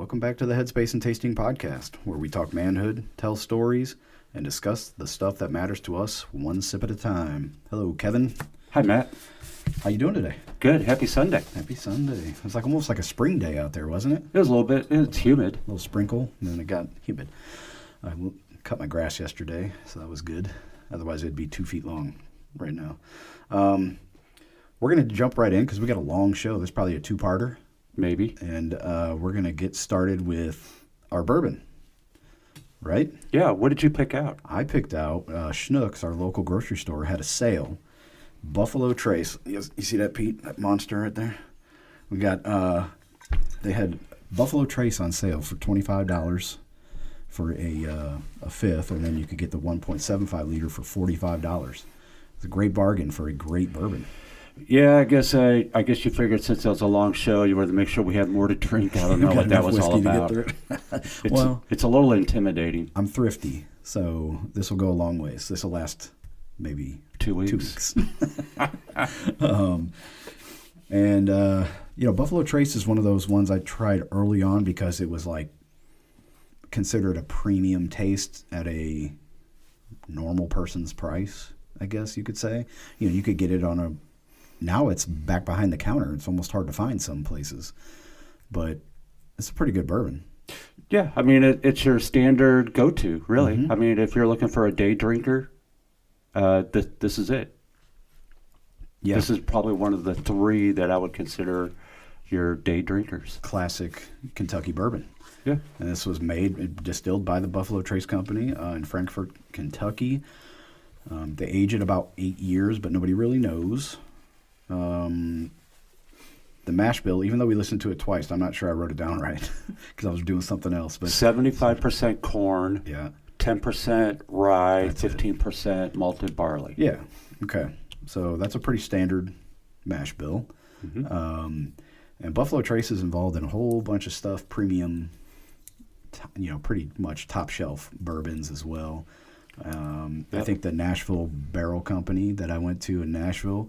Welcome back to the Headspace and Tasting Podcast, where we talk manhood, tell stories, and discuss the stuff that matters to us one sip at a time. Hello, Kevin. Hi, Matt. How you doing today? Good. Happy Sunday. Happy Sunday. It was almost like a spring day out there, wasn't it? It was a little bit. It's humid. A little sprinkle, and then it got humid. I cut my grass yesterday, so that was good. Otherwise, it'd be 2 feet long right now. We're going to jump right in because we got a long show. There's probably a two-parter. Maybe. And we're going to get started with our bourbon, right? Yeah. What did you pick out? I picked out Schnucks, our local grocery store, had a sale. Buffalo Trace. You see that, Pete? That monster right there? We got, they had Buffalo Trace on sale for $25 for a fifth, and then you could get the 1.75 liter for $45. It's a great bargain for a great bourbon. Yeah, I guess you figured since it was a long show, you wanted to make sure we had more to drink. I don't know what that was all about. It's a little intimidating. I'm thrifty, so this will go a long ways. This will last maybe 2 weeks. Buffalo Trace is one of those ones I tried early on because it was like considered a premium taste at a normal person's price, I guess you could say. You could get it on a. Now it's back behind the counter. It's almost hard to find some places, but it's a pretty good bourbon. Yeah, I mean it's your standard go-to, really. Mm-hmm. I mean, if you're looking for a day drinker, this is it. Yeah. This is probably one of the three that I would consider your day drinkers. Classic Kentucky bourbon. Yeah. And this was distilled by the Buffalo Trace Company in Frankfort, Kentucky. They age it about 8 years, but nobody really knows. The mash bill, even though we listened to it twice, I'm not sure I wrote it down right because I was doing something else. But 75% corn, yeah, 10% rye, 15% malted barley. Yeah. Okay. So that's a pretty standard mash bill. Mm-hmm. And Buffalo Trace is involved in a whole bunch of stuff, premium, pretty much top shelf bourbons as well. I think the Nashville Barrel Company that I went to in Nashville,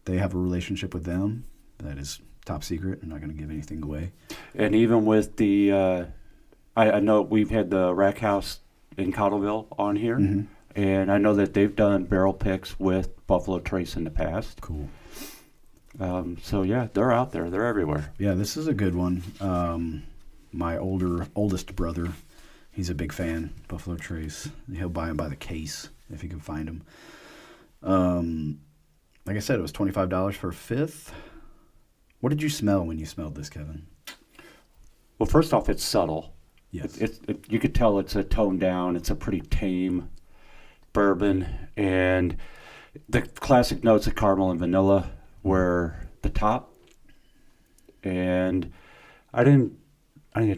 they have a relationship with them that is top secret. I'm not going to give anything away. And even with the, I know we've had the Rack House in Cottleville on here, mm-hmm. and I know that they've done barrel picks with Buffalo Trace in the past. Cool. So yeah, they're out there. They're everywhere. Yeah, this is a good one. My oldest brother, he's a big fan, Buffalo Trace. He'll buy them by the case if he can find them. Like I said, it was $25 for a fifth. What did you smell when you smelled this, Kevin? Well, first off, it's subtle. Yes. You could tell it's a toned down. It's a pretty tame bourbon. And the classic notes of caramel and vanilla were the top. And I didn't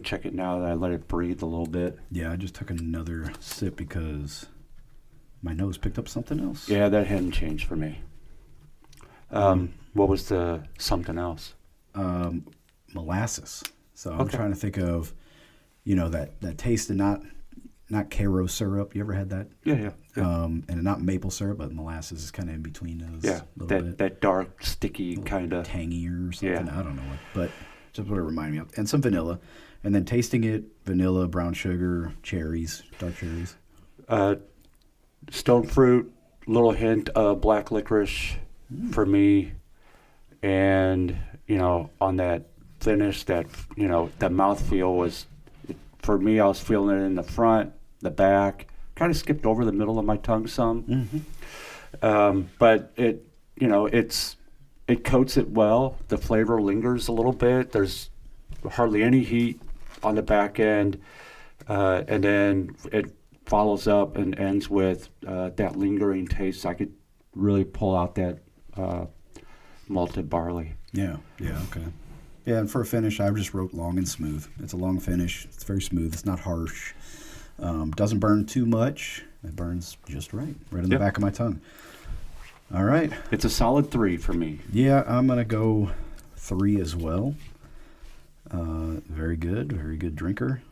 check it now that I let it breathe a little bit. Yeah, I just took another sip because my nose picked up something else. Yeah, that hadn't changed for me. What was the something else? Molasses. So I'm trying to think of, that taste of not Karo syrup. You ever had that? Yeah. And not maple syrup, but molasses is kind of in between those. Yeah, that dark, sticky kind of. Tangier or something. Yeah. I don't know what. But just what it reminded me of. And some vanilla. And then tasting it, vanilla, brown sugar, cherries, dark cherries. Stone fruit, little hint of black licorice for me. And, on that finish, that mouthfeel was, for me, I was feeling it in the front, the back, kind of skipped over the middle of my tongue some. Mm-hmm. But it coats it well. The flavor lingers a little bit. There's hardly any heat on the back end. And then it follows up and ends with that lingering taste. I could really pull out that malted barley. Yeah, okay. Yeah, and for a finish, I just wrote long and smooth. It's a long finish. It's very smooth. It's not harsh. Doesn't burn too much. It burns just right in the back of my tongue. All right. It's a solid 3 for me. Yeah, I'm going to go 3 as well. Very good drinker.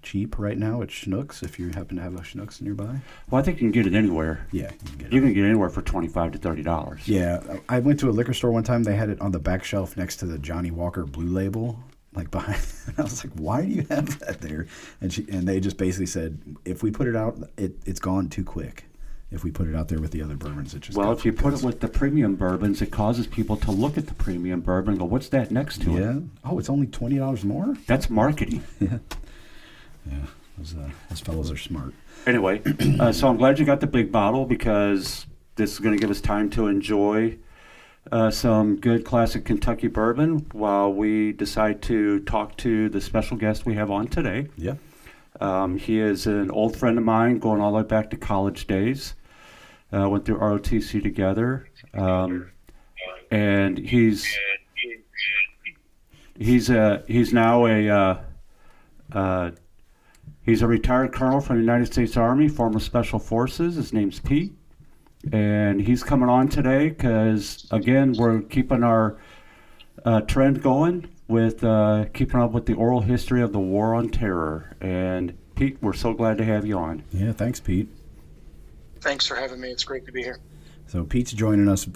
Cheap right now at Schnucks, if you happen to have a Schnucks nearby. Well, I think you can get it anywhere. Yeah, you can get it. You can get it anywhere for $25 to $30. Yeah, I went to a liquor store one time. They had it on the back shelf next to the Johnny Walker Blue Label. like behind. I was like, why do you have that there? And they just basically said, if we put it out, it's gone too quick. If we put it out there with the other bourbons, it just well, if you put it with the premium bourbons, it causes people to look at the premium bourbon and go, "What's that next to it?" Yeah. Oh, it's only $20 more. That's marketing. Yeah. Yeah. Those fellows are smart. Anyway, so I'm glad you got the big bottle because this is going to give us time to enjoy some good classic Kentucky bourbon while we decide to talk to the special guest we have on today. Yeah. He is an old friend of mine going all the way back to college days. Went through ROTC together. And he's now he's a retired colonel from the United States Army, former Special Forces. His name's Pete. And he's coming on today because, again, we're keeping our trend going with keeping up with the oral history of the War on Terror. And, Pete, we're so glad to have you on. Yeah, thanks, Pete. Thanks for having me. It's great to be here. So Pete's joining us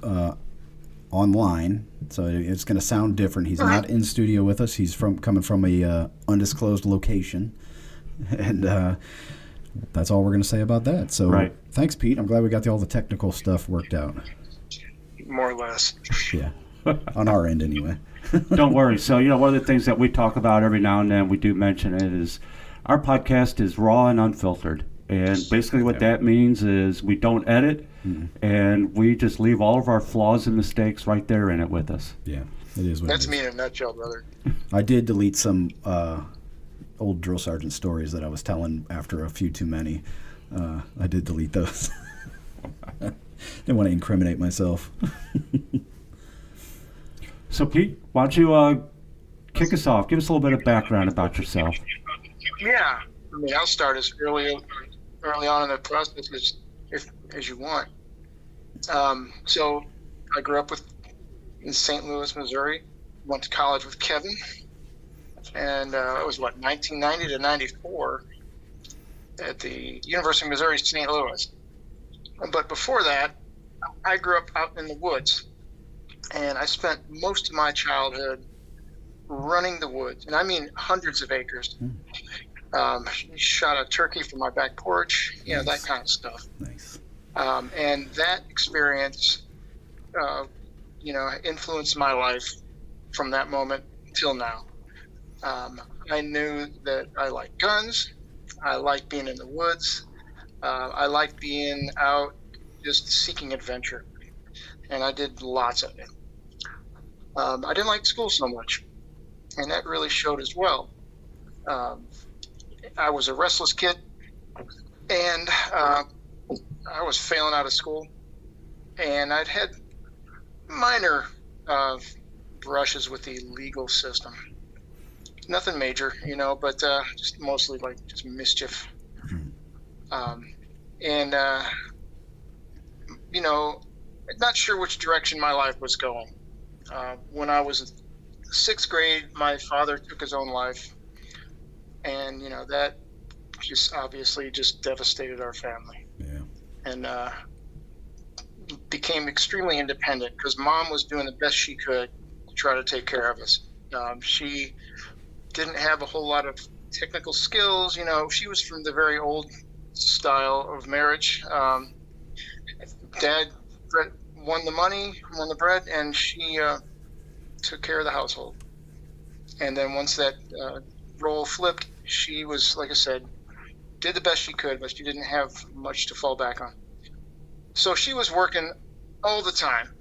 online, so it's going to sound different. He's not in studio with us. He's coming from a undisclosed location. And that's all we're going to say about that. So right. Thanks, Pete. I'm glad we got all the technical stuff worked out. More or less. Yeah, on our end anyway. Don't worry. So, one of the things that we talk about every now and then, we do mention it, is our podcast is raw and unfiltered. And basically what that means is we don't edit, and we just leave all of our flaws and mistakes right there in it with us. Yeah, it is what That's it is. me in a nutshell, brother. I did delete some old drill sergeant stories that I was telling after a few too many. I did delete those. Didn't want to incriminate myself. So, Pete, why don't you kick us off? Give us a little bit of background about yourself. Yeah. I mean, I'll start as early on in the process as you want. So I grew up in St. Louis, Missouri. Went to college with Kevin. And it was, 1990 to 94 at the University of Missouri, St. Louis. But before that, I grew up out in the woods. And I spent most of my childhood running the woods. And I mean hundreds of acres. Shot a turkey from my back porch, Nice. That kind of stuff. Nice. And that experience, influenced my life from that moment till now. I knew that I liked guns. I liked being in the woods. I liked being out just seeking adventure. And I did lots of it. I didn't like school so much. And that really showed as well. I was a restless kid, and I was failing out of school, and I'd had minor brushes with the legal system. Nothing major, but just mostly just mischief. Not sure which direction my life was going. When I was in sixth grade, my father took his own life. And, that just obviously just devastated our family. Yeah. And became extremely independent because Mom was doing the best she could to try to take care of us. She didn't have a whole lot of technical skills. She was from the very old style of marriage. Dad won the money, won the bread, and she took care of the household. And then once that role flipped, she was, like I said, did the best she could, but she didn't have much to fall back on. So she was working all the time.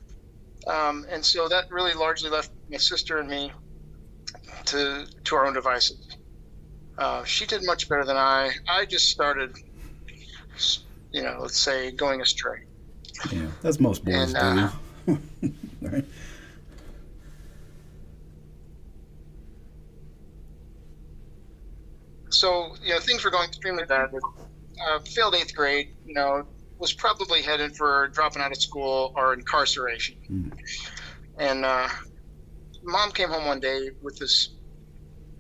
And so that really largely left my sister and me to our own devices. She did much better than I. I just started, let's say, going astray. Yeah, that's most boys do. Right? So, things were going extremely bad. Failed 8th grade, was probably headed for dropping out of school or incarceration. And Mom came home one day with this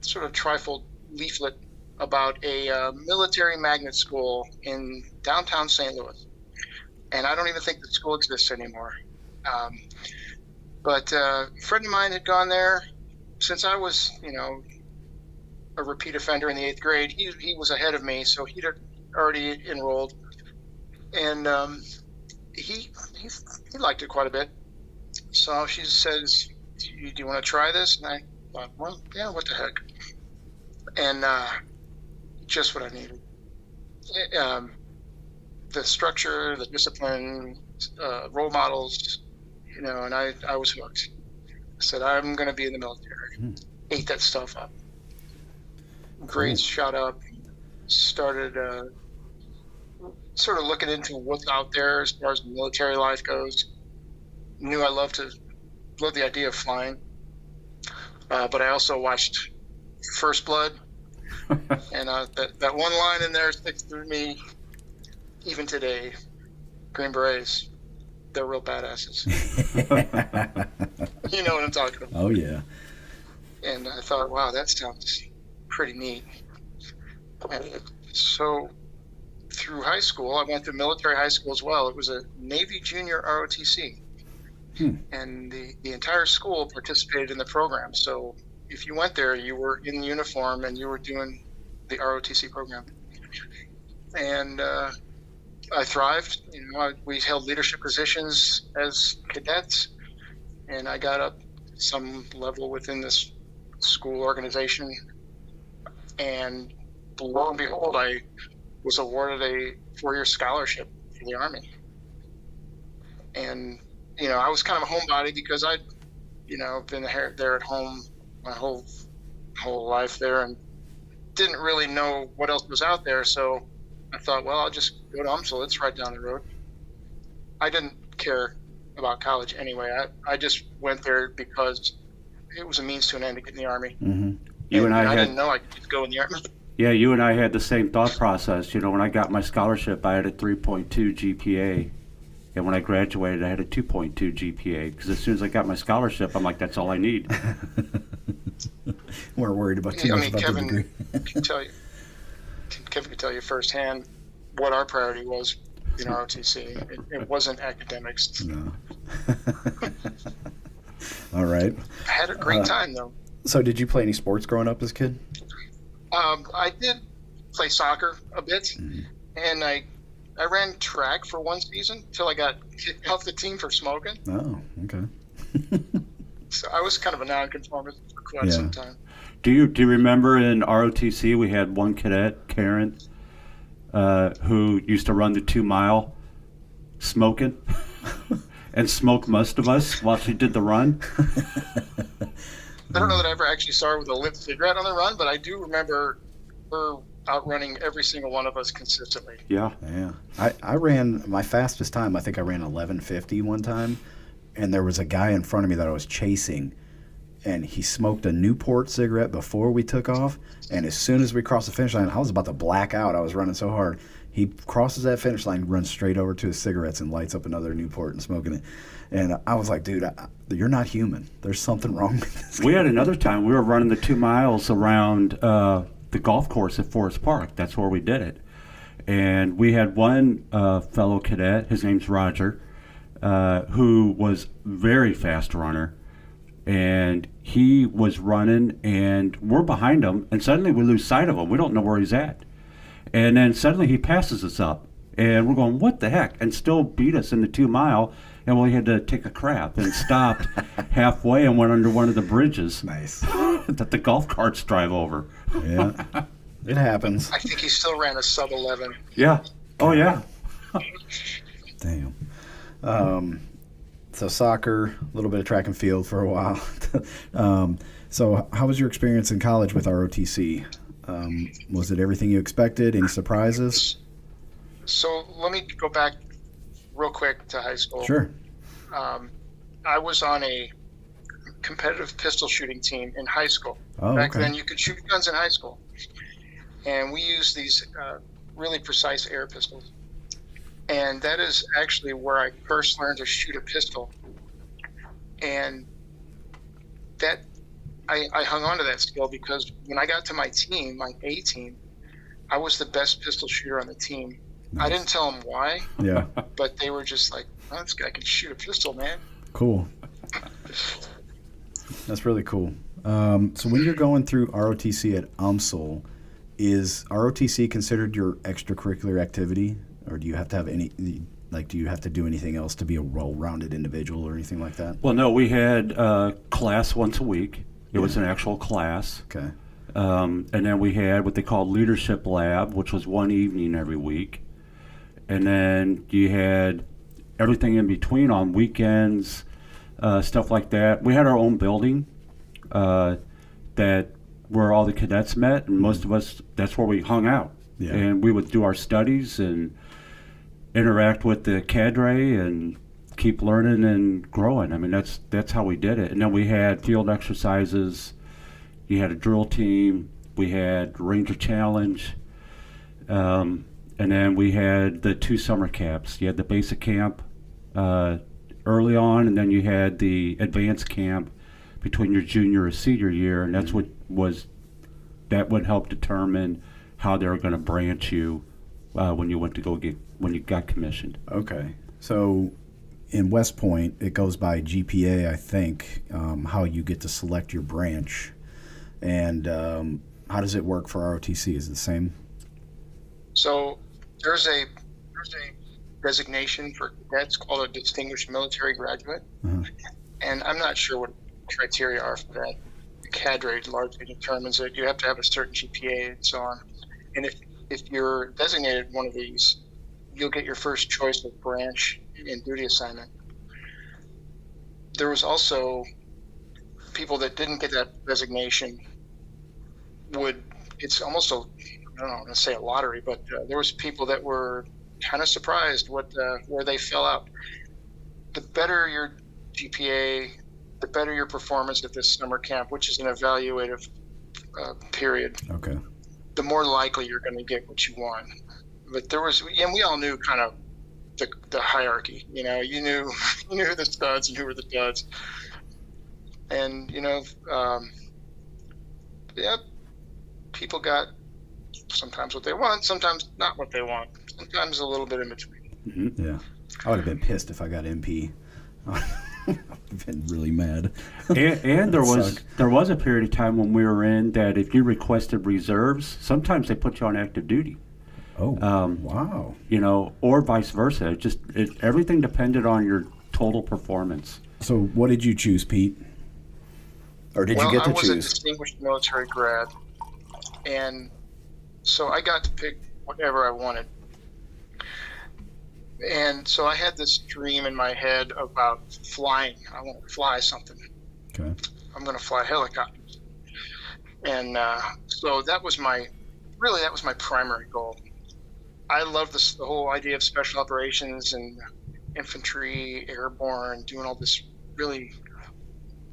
sort of trifold leaflet about a military magnet school in downtown St. Louis. And I don't even think the school exists anymore. But a friend of mine had gone there since I was, a repeat offender in the 8th grade. He was ahead of me, so he'd already enrolled, and he liked it quite a bit. So she says, "Do you want to try this?" And I thought, well, yeah, what the heck? And just what I needed. The structure, the discipline, role models, and I was hooked. I said, I'm going to be in the military. Ate that stuff up. Grades shot up. Started sort of looking into what's out there as far as military life goes. Knew I loved the idea of flying. But I also watched First Blood. And that one line in there sticks through me even today. Green Berets, they're real badasses. You know what I'm talking about. Oh, yeah. And I thought, wow, that sounds pretty neat. And so through high school, I went to military high school as well. It was a Navy Junior ROTC. And the entire school participated in the program. So if you went there, you were in uniform and you were doing the ROTC program. And I thrived. We held leadership positions as cadets, and I got up some level within this school organization. And lo and behold, I was awarded a 4-year scholarship for the Army. And I was kind of a homebody because I'd been there at home my whole life there, and didn't really know what else was out there. So I thought, well, I'll just go to UMSL. It's right down the road. I didn't care about college anyway. I just went there because it was a means to an end to get in the Army. Mm-hmm. I didn't know I could go in the Army. Yeah, you and I had the same thought process. When I got my scholarship, I had a 3.2 GPA. And when I graduated, I had a 2.2 GPA. Because as soon as I got my scholarship, I'm like, that's all I need. We're worried about too much about Kevin the degree. Kevin could tell you firsthand what our priority was in ROTC. It wasn't academics. No. All right. I had a great time, though. So did you play any sports growing up as a kid? I did play soccer a bit, and I ran track for one season until I got kicked off the team for smoking. Oh, okay. So I was kind of a nonconformist for quite some time. Do you remember in ROTC we had one cadet, Karen, who used to run the 2-mile smoking and smoke most of us while she did the run? I don't know that I ever actually saw her with a lit cigarette on the run, but I do remember her outrunning every single one of us consistently. Yeah. Yeah. I ran my fastest time. I think I ran 11:50 one time, and there was a guy in front of me that I was chasing, and he smoked a Newport cigarette before we took off, and as soon as we crossed the finish line, I was about to black out. I was running so hard. He crosses that finish line, runs straight over to his cigarettes, and lights up another Newport and smoking it. And I was like, dude, you're not human. There's something wrong with this. We had another time. We were running the 2 miles around the golf course at Forest Park. That's where we did it. And we had one fellow cadet, his name's Roger, who was very fast runner. And he was running, and we're behind him, and suddenly we lose sight of him. We don't know where he's at. And then suddenly he passes us up, and we're going, what the heck? And still beat us in the 2 mile. And we had to take a crap and stopped halfway and went under one of the bridges. Nice. That the golf carts drive over. Yeah. It happens. I think he still ran a sub 11. Yeah. Oh, yeah. Damn. So soccer, a little bit of track and field for a while. So how was your experience in college with ROTC? Was it everything you expected? Any surprises? So let me go back real quick to high school. Sure. I was on a competitive pistol shooting team in high school. Oh, Back okay. then, you could shoot guns in high school. And we used these really precise air pistols. And that is actually where I first learned to shoot a pistol. And that I hung on to that skill because when I got to my team, my A team, I was the best pistol shooter on the team. Nice. I didn't tell them why, Yeah. but they were just like, oh, this guy can shoot a pistol, man. Cool. That's really cool. So when you're going through ROTC at UMSL, is ROTC considered your extracurricular activity, or do you have to have any? Like, do you have to do anything else to be a well-rounded individual or anything like that? Well, no, we had class once a week. It was an actual class. Okay. And then we had what they called Leadership Lab, which was one evening every week. And then you had everything in between on weekends, stuff like that. We had our own building that where all the cadets met, and most of us, that's where we hung out. Yeah. And we would do our studies and interact with the cadre and keep learning and growing. I mean, that's how we did it. And then we had field exercises. You had a drill team. We had Ranger Challenge. And then we had the 2 summer camps. You had the basic camp early on, and then you had the advanced camp between your junior and senior year, and that's what would help determine how they were going to branch you when you got commissioned. Okay. So in West Point, it goes by GPA, I think, how you get to select your branch. And how does it work for ROTC? Is it the same? So there's a designation for cadets called a distinguished military graduate, and I'm not sure what criteria are for that. The cadre largely determines it. You have to have a certain GPA and so on. And if you're designated one of these, you'll get your first choice of branch and duty assignment. There was also people that didn't get that designation it's almost I don't know, I'm going to say a lottery, but there was people that were kind of surprised where they fell out. The better your GPA, the better your performance at this summer camp, which is an evaluative period. Okay. The more likely you're going to get what you want. But and we all knew kind of the hierarchy. You knew who the studs and who were the duds. And people got sometimes what they want, sometimes not what they want, sometimes a little bit in between. Mm-hmm. Yeah, I would have been pissed if I got MP. I've been really mad. And there was a period of time when we were in that if you requested reserves, sometimes they put you on active duty. Oh, wow. Or vice versa. Everything depended on your total performance. So what did you choose, Pete? Or did you get to choose? I was a distinguished military grad, and so I got to pick whatever I wanted. And so I had this dream in my head about flying. I want to fly something. Okay. I'm going to fly helicopters. And so that was my primary goal. I love the whole idea of special operations and infantry, airborne, doing all this really,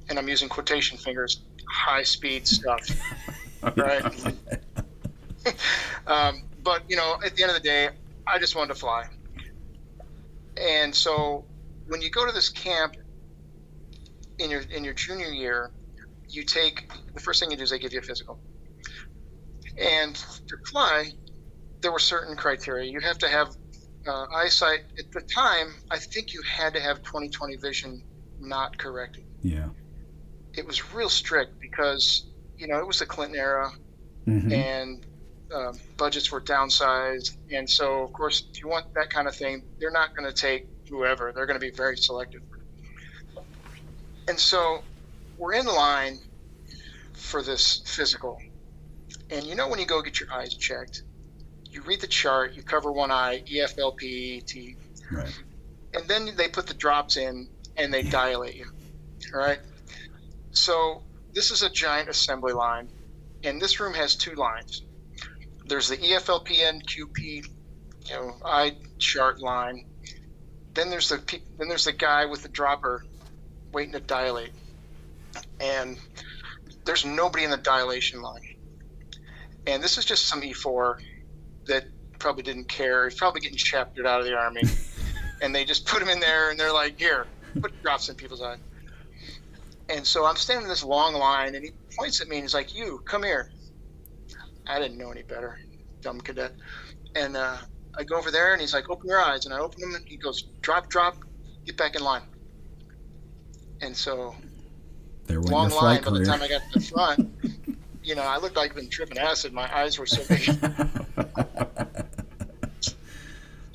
and I'm using quotation fingers, high speed stuff, right? But at the end of the day, I just wanted to fly. And so when you go to this camp in your junior year, the first thing you do is they give you a physical. And to fly, there were certain criteria. You have to have eyesight. At the time, I think you had to have 20/20 vision not corrected. Yeah. It was real strict because, it was the Clinton era, mm-hmm. and budgets were downsized. And so, of course, if you want that kind of thing, they're not going to take whoever. They're going to be very selective. And so we're in line for this physical. And when you go get your eyes checked, you read the chart, you cover one eye, EFLP, right. And then they put the drops in and they dilate you, all right? So this is a giant assembly line, and this room has 2 lines. There's the EFLPN QP, eye chart line. Then there's the guy with the dropper waiting to dilate, and there's nobody in the dilation line. And this is just some E4 that probably didn't care. He's probably getting chaptered out of the Army. And they just put him in there, and they're like, here, put drops in people's eyes. And so I'm standing in this long line, and he points at me, and he's like, you, come here. I didn't know any better, dumb cadet. And I go over there, and he's like, open your eyes. And I open them, and he goes, drop, get back in line. And so There went long your line flight by the career. time I got to the front. I looked like I'd been tripping acid. My eyes were so big.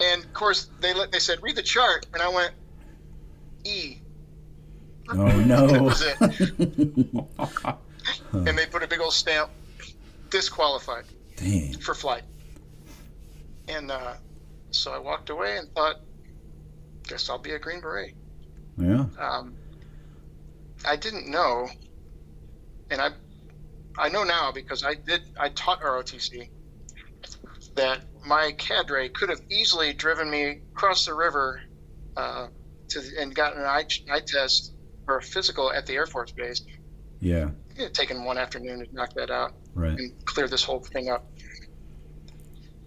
And of course, they said, read the chart. And I went, E. Oh, no. That was it. And they put a big old stamp, disqualified Dang. for flight. And so I walked away and thought, guess I'll be a Green Beret. Yeah. I didn't know, and I know now because I taught ROTC, that my cadre could have easily driven me across the river and gotten an eye test or a physical at the Air Force Base. Yeah. It had taken one afternoon to knock that out Right. and clear this whole thing up.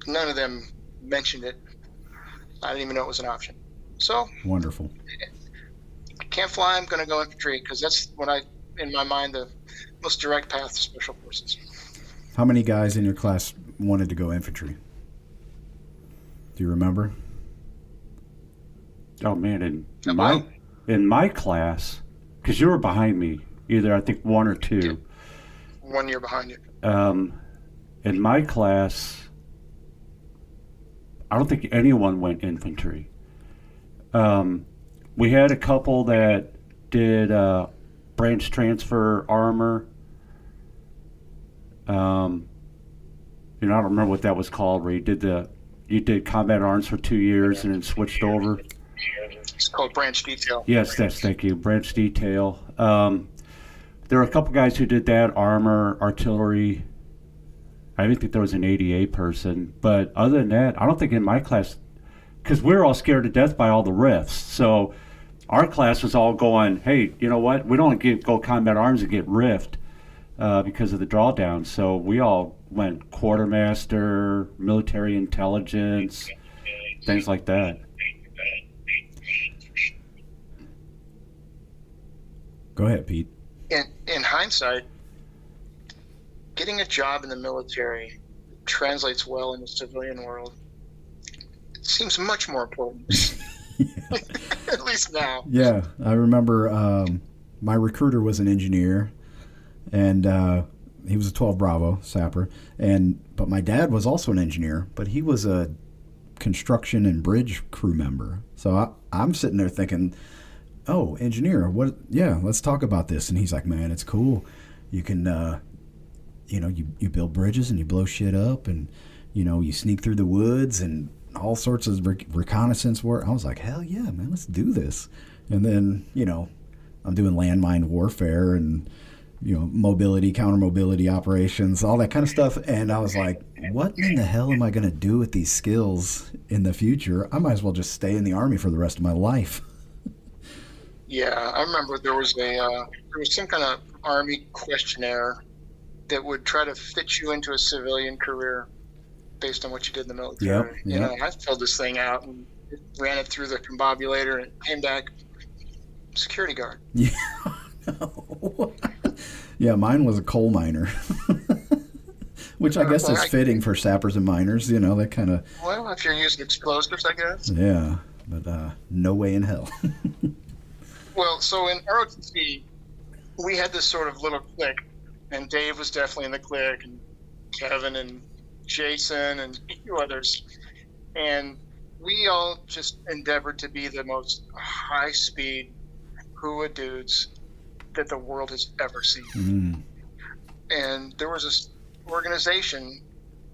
None of them mentioned it. I didn't even know it was an option. So Wonderful. I can't fly. I'm going to go infantry because that's in my mind, the most direct path to Special Forces. How many guys in your class wanted to go infantry? Do you remember? Oh man, Well, in my class, because you were behind me, either I think one or two. 1 year behind you. In my class, I don't think anyone went infantry. We had a couple that did branch transfer armor. I don't remember what that was called. Where you did combat arms for 2 years and then switched over. It's called branch detail. Yes, thank you. Branch detail. There were a couple guys who did that, armor, artillery. I didn't think there was an ADA person. But other than that, I don't think in my class, because we were all scared to death by all the rifts. So our class was all going, hey, you know what? We don't go combat arms and get rift because of the drawdown. So we all went quartermaster, military intelligence, things like that. Go ahead, Pete. In hindsight, getting a job in the military translates well in the civilian world. It seems much more important, at least now. Yeah, I remember my recruiter was an engineer, and he was a 12 Bravo sapper, but my dad was also an engineer, but he was a construction and bridge crew member. So I'm sitting there thinking, oh, engineer, what? Yeah, let's talk about this. And he's like, man, it's cool. You can, you build bridges and you blow shit up, and you sneak through the woods and all sorts of reconnaissance work. I was like, hell yeah, man, let's do this. And then, I'm doing landmine warfare and, mobility, counter mobility operations, all that kind of stuff. And I was like, what in the hell am I going to do with these skills in the future? I might as well just stay in the Army for the rest of my life. Yeah, I remember there was some kind of Army questionnaire that would try to fit you into a civilian career based on what you did in the military. Yep. I filled this thing out and ran it through the combobulator and it came back security guard. Yeah. Yeah, mine was a coal miner, which I guess is fitting for sappers and miners. That kind of. Well, if you're using explosives, I guess. Yeah, but no way in hell. Well, so in ROTC, we had this sort of little clique, and Dave was definitely in the clique, and Kevin and Jason and a few others. And we all just endeavored to be the most high-speed hua dudes that the world has ever seen. Mm. And there was this organization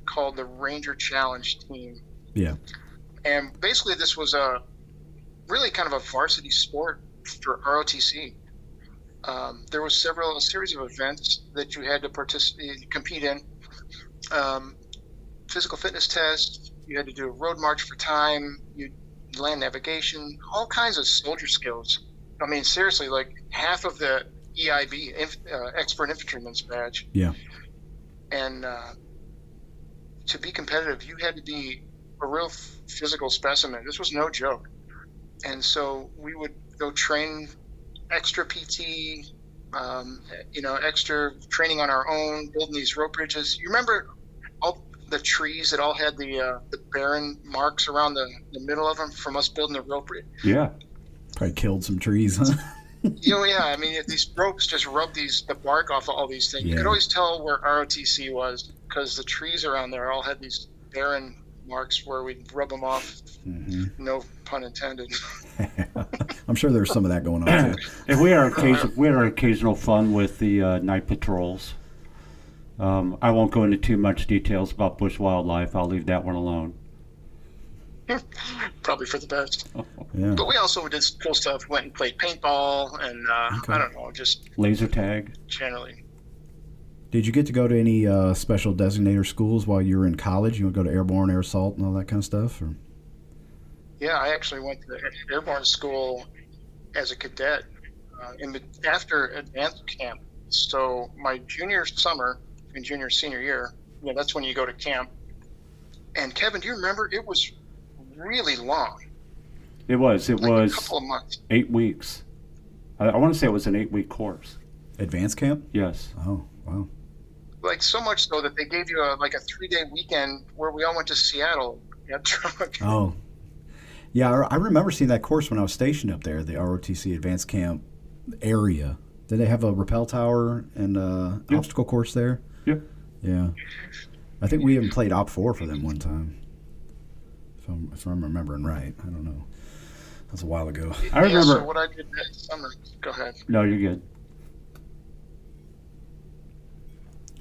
called the Ranger Challenge Team. Yeah. And basically this was a really kind of a varsity sport for ROTC. There was a series of events that you had to compete in. Physical fitness tests, you had to do a road march for time, land navigation, all kinds of soldier skills. I mean, seriously, like half of the EIB, Expert Infantryman's badge. Yeah. And to be competitive, you had to be a real physical specimen. This was no joke. And so we would go train extra PT, extra training on our own, building these rope bridges. You remember all the trees that all had the barren marks around the middle of them from us building the rope bridge? Yeah. Probably killed some trees, huh? Yeah. I mean, these ropes just rub the bark off of all these things. You could Yeah. always tell where ROTC was because the trees around there all had these barren marks where we'd rub them off. Hmm. No pun intended. I'm sure there's some of that going on too. And we had our occasional fun with the night patrols. I won't go into too much details about bush wildlife. I'll leave that one alone. Probably for the best. Yeah. But we also did cool stuff. Went and played paintball, and Okay. I don't know, just Laser tag. generally. Did you get to go to any special designator schools while you were in college? You would go to airborne, air assault, and all that kind of stuff? Or? Yeah, I actually went to airborne school as a cadet after advanced camp. So my junior summer and junior senior year, that's when you go to camp. And Kevin, do you remember? It was really long. It was Like a couple of months. 8 weeks. I want to say it was an 8-week course. Advanced camp? Yes. Oh, wow. Like so much so that they gave you a 3-day weekend where we all went to Seattle. Got drunk. Oh. Yeah, I remember seeing that course when I was stationed up there, the ROTC Advanced Camp area. Did they have a rappel tower and Yep. obstacle course there? Yep. Yeah. I think we even played Op 4 for them one time. If I'm remembering right. I don't know. That's a while ago. I remember. So what I did that summer. Go ahead. No, you're good.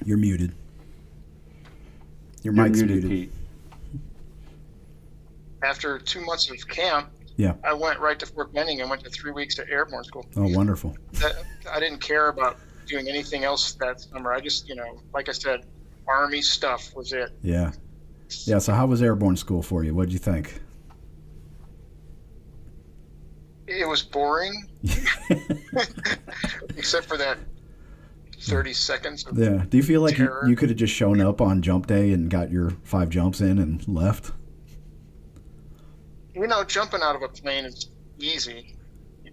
You're muted. Your You're mic's muted, muted. Pete. After 2 months of camp, Yeah. I went right to Fort Benning and went to 3 weeks to airborne school. Oh, wonderful. I didn't care about doing anything else that summer. I just, like I said, Army stuff was it. Yeah. Yeah, so how was airborne school for you? What did you think? It was boring, except for that 30 seconds of Yeah. Do you feel like terror. you could have just shown up on jump day and got your 5 jumps in and left? Jumping out of a plane is easy.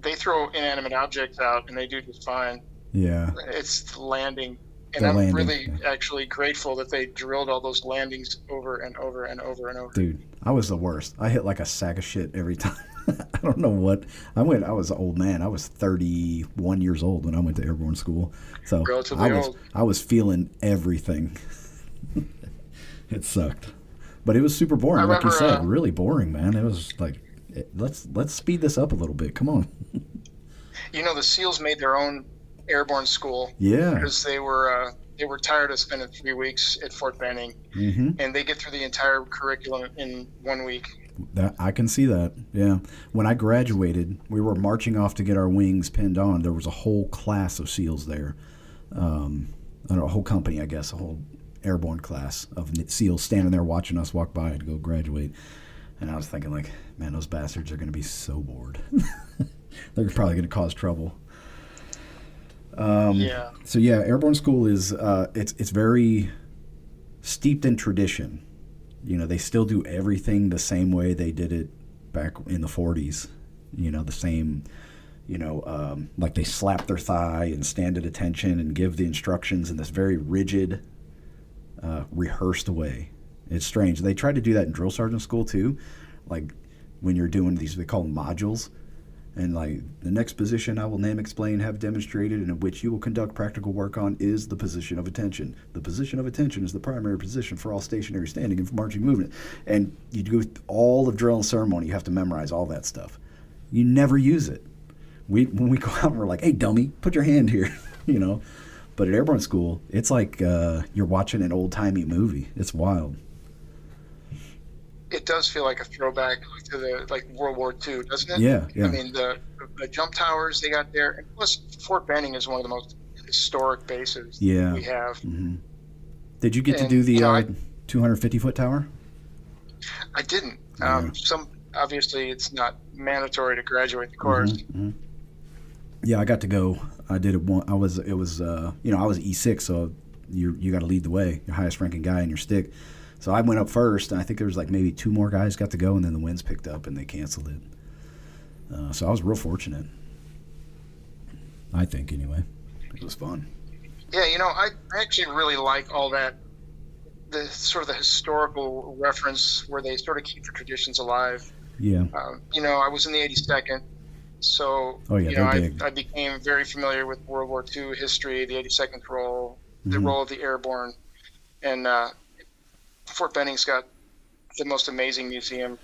They throw inanimate objects out and they do just fine. Yeah. It's landing. And The I'm landing, really yeah. actually grateful that they drilled all those landings over and over and over and over. Dude, I was the worst. I hit like a sack of shit every time. I don't know what. I was an old man. I was 31 years old when I went to airborne school. So Relatively old. I was feeling everything. It sucked. But it was super boring, I like you remember, said. Really boring, man. It was like let's speed this up a little bit. Come on. The SEALs made their own airborne school Yeah. because they were tired of spending 3 weeks at Fort Benning, Mhm. and they get through the entire curriculum in 1 week. That I can see that. Yeah. When I graduated, we were marching off to get our wings pinned on. There was a whole class of SEALs there. I don't know, a whole company, I guess, a whole airborne class of SEALs standing there watching us walk by to go graduate. And I was thinking, like, man, those bastards are going to be so bored. They're probably going to cause trouble. Yeah. So yeah, airborne school is it's very steeped in tradition. They still do everything the same way they did it back in the 40s. The same. Like they slap their thigh and stand at attention and give the instructions in this very rigid, rehearsed way. It's strange. They tried to do that in drill sergeant school too, like when you're doing these, they call them modules. And like the next position I will name, explain, have demonstrated, and in which you will conduct practical work on is the position of attention. The position of attention is the primary position for all stationary standing and marching movement. And you do all of drill and ceremony, you have to memorize all that stuff. You never use it. When we go out, we're like, hey, dummy, put your hand here, But at airborne school, it's like you're watching an old-timey movie. It's wild. It does feel like a throwback to the World War II, doesn't it? Yeah, yeah. I mean, the jump towers they got there, and plus Fort Benning is one of the most historic bases Yeah. we have. Mm-hmm. Did you get to And, do the 250-foot tower? I didn't. Yeah. Obviously, it's not mandatory to graduate the course. Mm-hmm. Yeah, I got to go. I did it one. I was E6, so you got to lead the way. Your highest ranking guy in your stick. So I went up first, and I think there was like maybe 2 more guys got to go, and then the winds picked up and they canceled it. So I was real fortunate. I think anyway. It was fun. Yeah, I actually really like all that, the sort of the historical reference where they sort of keep the traditions alive. Yeah. I was in the 82nd, So, Oh yeah, you know, they're big. I became very familiar with World War II history, the 82nd role, the Mhm. role of the airborne, and Fort Benning's got the most amazing museum.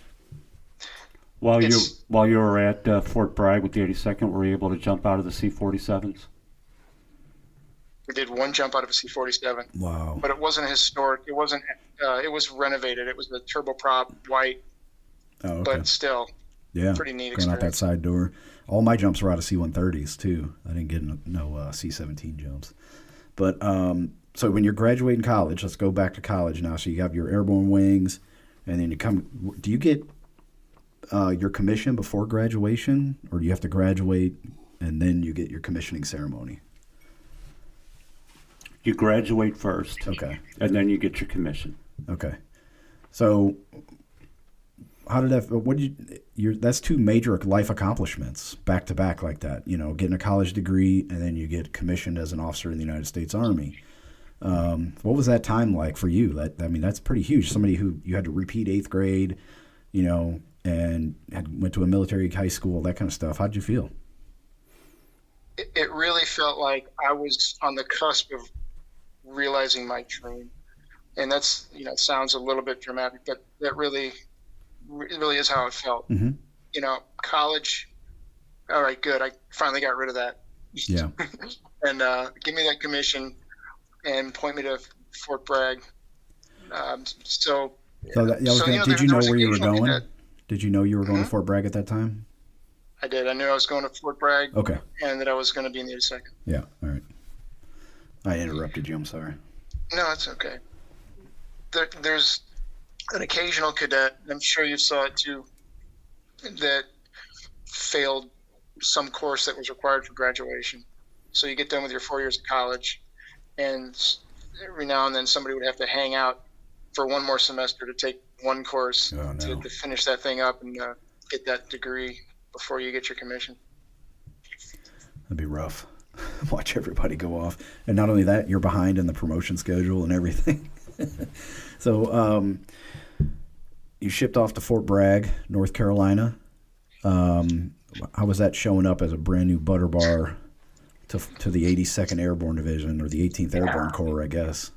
It's While you were at Fort Bragg with the 82nd, were you able to jump out of the C-47s? We did one jump out of a C-47, Wow. but it wasn't historic. It wasn't. It was renovated. It was the turboprop white, Oh, okay. but still Yeah. pretty neat Going out that experience. side door. All my jumps were out of C-130s too. I didn't get no C-17 jumps. But so when you're graduating college, let's go back to college now. So you have your airborne wings, and then you come. Do you get your commission before graduation, or do you have to graduate and then you get your commissioning ceremony? You graduate first, Okay. and then you get your commission. Okay. So how did that? What did you? That's two major life accomplishments back to back like that. You know, getting a college degree and then you get commissioned as an officer in the United States Army. What was that time like for you? I mean, that's pretty huge. Somebody who you had to repeat eighth grade, you know, and went to a military high school, that kind of stuff. How'd you feel? It really felt like I was on the cusp of realizing my dream, and that's, you know, it sounds a little bit dramatic, but that really, it really is how it felt. Mm-hmm. You know, college. All right, good. I finally got rid of that. Yeah. And give me that commission and point me to Fort Bragg. So, So that, I was so gonna, you know, did you there know was where you were occasional going? cadet. Did you know you were going to Mhm. Fort Bragg at that time? I did. I knew I was going to Fort Bragg Okay. and that I was going to be in the 82nd. Yeah. All right. I interrupted you. I'm sorry. No, it's okay. There's an occasional cadet, I'm sure you saw it too, that failed some course that was required for graduation. So you get done with your 4 years of college, and every now and then somebody would have to hang out for one more semester to take one course Oh no. to finish that thing up and get that degree before you get your commission. That'd be rough. Watch everybody go off, and not only that, you're behind in the promotion schedule and everything. So you shipped off to Fort Bragg, North Carolina. How was that showing up as a brand new butter bar to the 82nd Airborne Division, or the 18th Airborne Corps, I guess?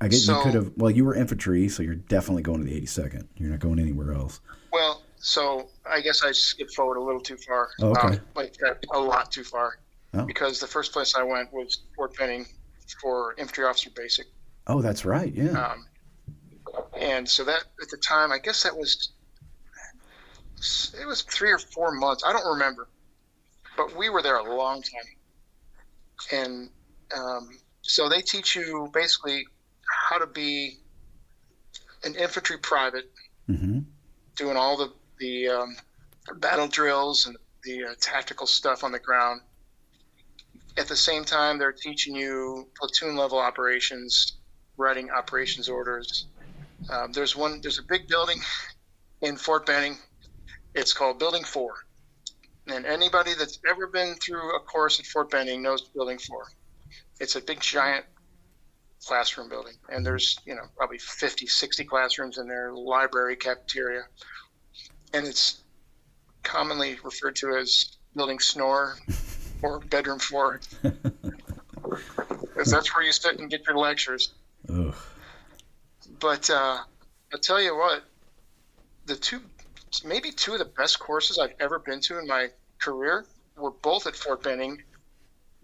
I guess you So- could have. Well, you were infantry, so you're definitely going to the 82nd. You're not going anywhere else. Well, so I guess I skipped forward a little too far. Oh, okay. Like a lot too far. Oh. Because the first place I went was Fort Benning for infantry officer basic. Oh, that's right. Yeah. And so that at the time, I guess it was 3 or 4 months. I don't remember, but we were there a long time. And so they teach you basically how to be an infantry private, Mm-hmm. doing all the battle drills and the tactical stuff on the ground. At the same time, they're teaching you platoon level operations, writing operations orders. There's a big building in Fort Benning. It's called Building 4. And anybody that's ever been through a course at Fort Benning knows Building 4. It's a big, giant classroom building. And there's, you know, probably 50, 60 classrooms in there, library, cafeteria. And it's commonly referred to as Building Snore or Bedroom 4. Because that's where you sit and get your lectures. Ugh. But I'll tell you what, maybe two of the best courses I've ever been to in my career were both at Fort Benning,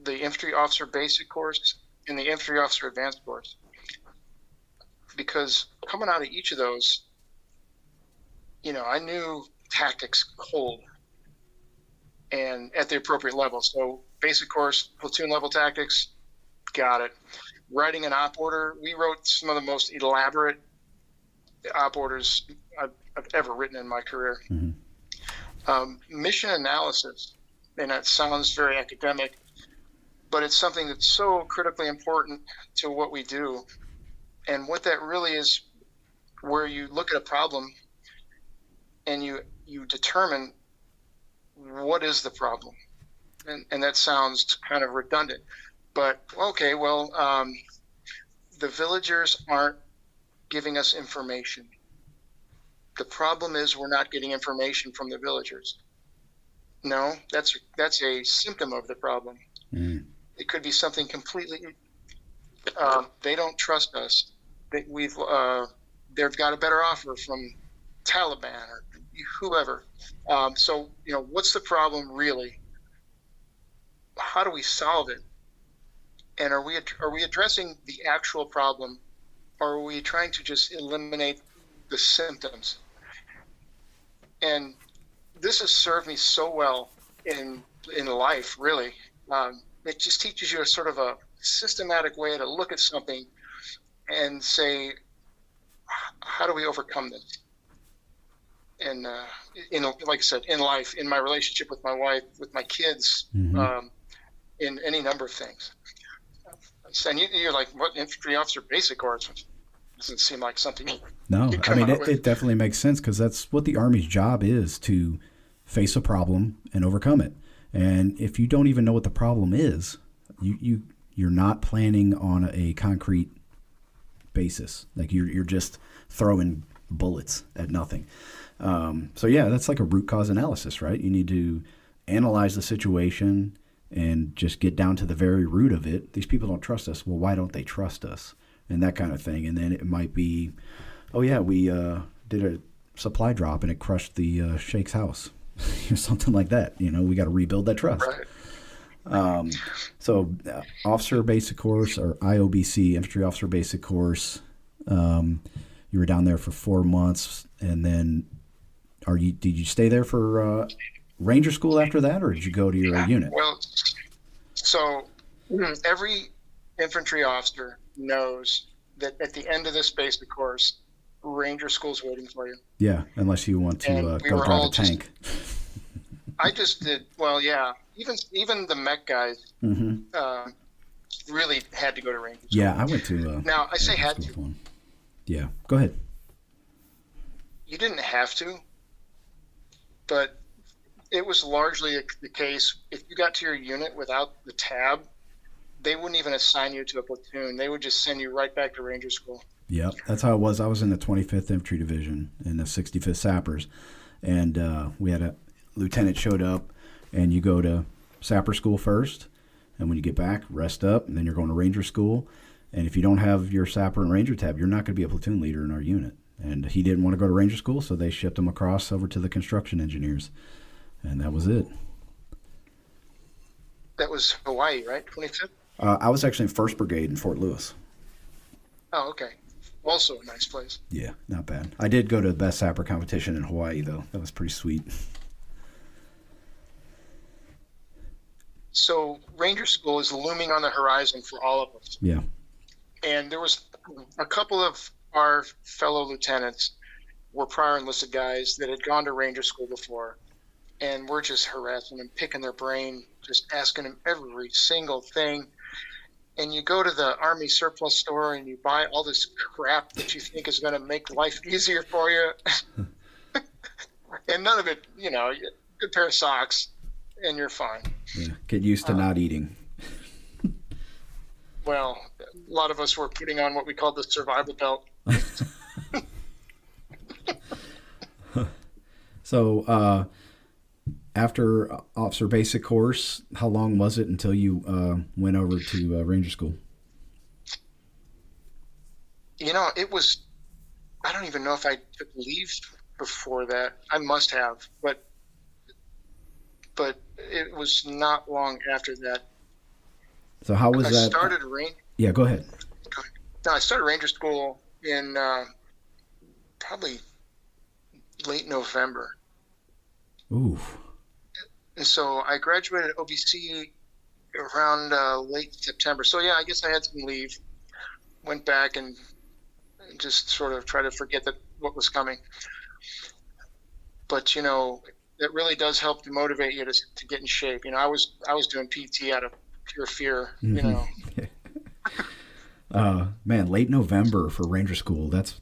the Infantry Officer Basic course and the Infantry Officer Advanced course. Because coming out of each of those, you know, I knew tactics cold and at the appropriate level. So basic course, platoon level tactics, got it. Writing an op order, we wrote some of the most elaborate op orders I've ever written in my career. Mm-hmm. Mission analysis, and that sounds very academic, but it's something that's so critically important to what we do. And what that really is, where you look at a problem and you determine what is the problem. And that sounds kind of redundant, but okay, well, the villagers aren't giving us information. The problem is we're not getting information from the villagers. No, that's a symptom of the problem. Mm. It could be something completely. They don't trust us. They've got a better offer from Taliban or whoever. So what's the problem really? How do we solve it? And are we addressing the actual problem, or are we trying to just eliminate the symptoms? And this has served me so well in life, really. It just teaches you a sort of a systematic way to look at something and say, how do we overcome this? And like I said, in life, in my relationship with my wife, with my kids, Mm-hmm. In any number of things. And you're like, what, infantry officer basic course? Doesn't seem like something No, you I come mean, out with. it definitely makes sense because that's what the Army's job is, to face a problem and overcome it. And if you don't even know what the problem is, you're not planning on a concrete basis. Like you're just throwing bullets at nothing. So yeah, that's like a root cause analysis, right? You need to analyze the situation and just get down to the very root of it. These people don't trust us. Well, why don't they trust us? And that kind of thing. And then it might be, oh yeah, we did a supply drop and it crushed the Sheikh's house, or something like that. We got to rebuild that trust. Right. So officer basic course, or IOBC, infantry officer basic course. You were down there for 4 months, and then did you stay there for Ranger school after that, or did you go to your unit? Well, so every infantry officer knows that at the end of this basic course, Ranger school's waiting for you. Yeah, unless you want to And we go were drive all a tank. I just did well. Yeah, even the mech guys Mm-hmm. really had to go to Ranger school. Yeah, I went to. Now I say had school to. one. Yeah, go ahead. You didn't have to, but it was largely the case. If you got to your unit without the tab, they wouldn't even assign you to a platoon. They would just send you right back to Ranger school. Yep, that's how it was. I was in the 25th Infantry Division in the 65th Sappers, and we had a lieutenant showed up, and you go to Sapper school first, and when you get back, rest up, and then you're going to Ranger school. And if you don't have your Sapper and Ranger tab, you're not going to be a platoon leader in our unit. And he didn't want to go to Ranger school, so they shipped him across over to the construction engineers, and that was it. That was Hawaii, right? 25th? I was actually in 1st Brigade in Fort Lewis. Oh, okay. Also a nice place. Yeah, not bad. I did go to the best Sapper competition in Hawaii, though. That was pretty sweet. So Ranger school is looming on the horizon for all of us. Yeah. And there was a couple of our fellow lieutenants were prior enlisted guys that had gone to Ranger school before, and we're just harassing them, picking their brain, just asking them every single thing. And you go to the Army surplus store and you buy all this crap that you think is going to make life easier for you. And none of it, good pair of socks, and you're fine. Yeah. Get used to not eating. Well, a lot of us were putting on what we call the survival belt. So after officer basic course, how long was it until you went over to Ranger school? It was, I don't even know if I took leave before that. I must have, but it was not long after that. So how was I that? started Ranger. Yeah, go ahead. No, I started Ranger school in probably late November. Ooh. And so I graduated OBC around late September. So yeah, I guess I had some leave. Went back and just sort of tried to forget what was coming. But that really does help to motivate you to get in shape. I was doing PT out of pure fear. Man, late November for Ranger school. That's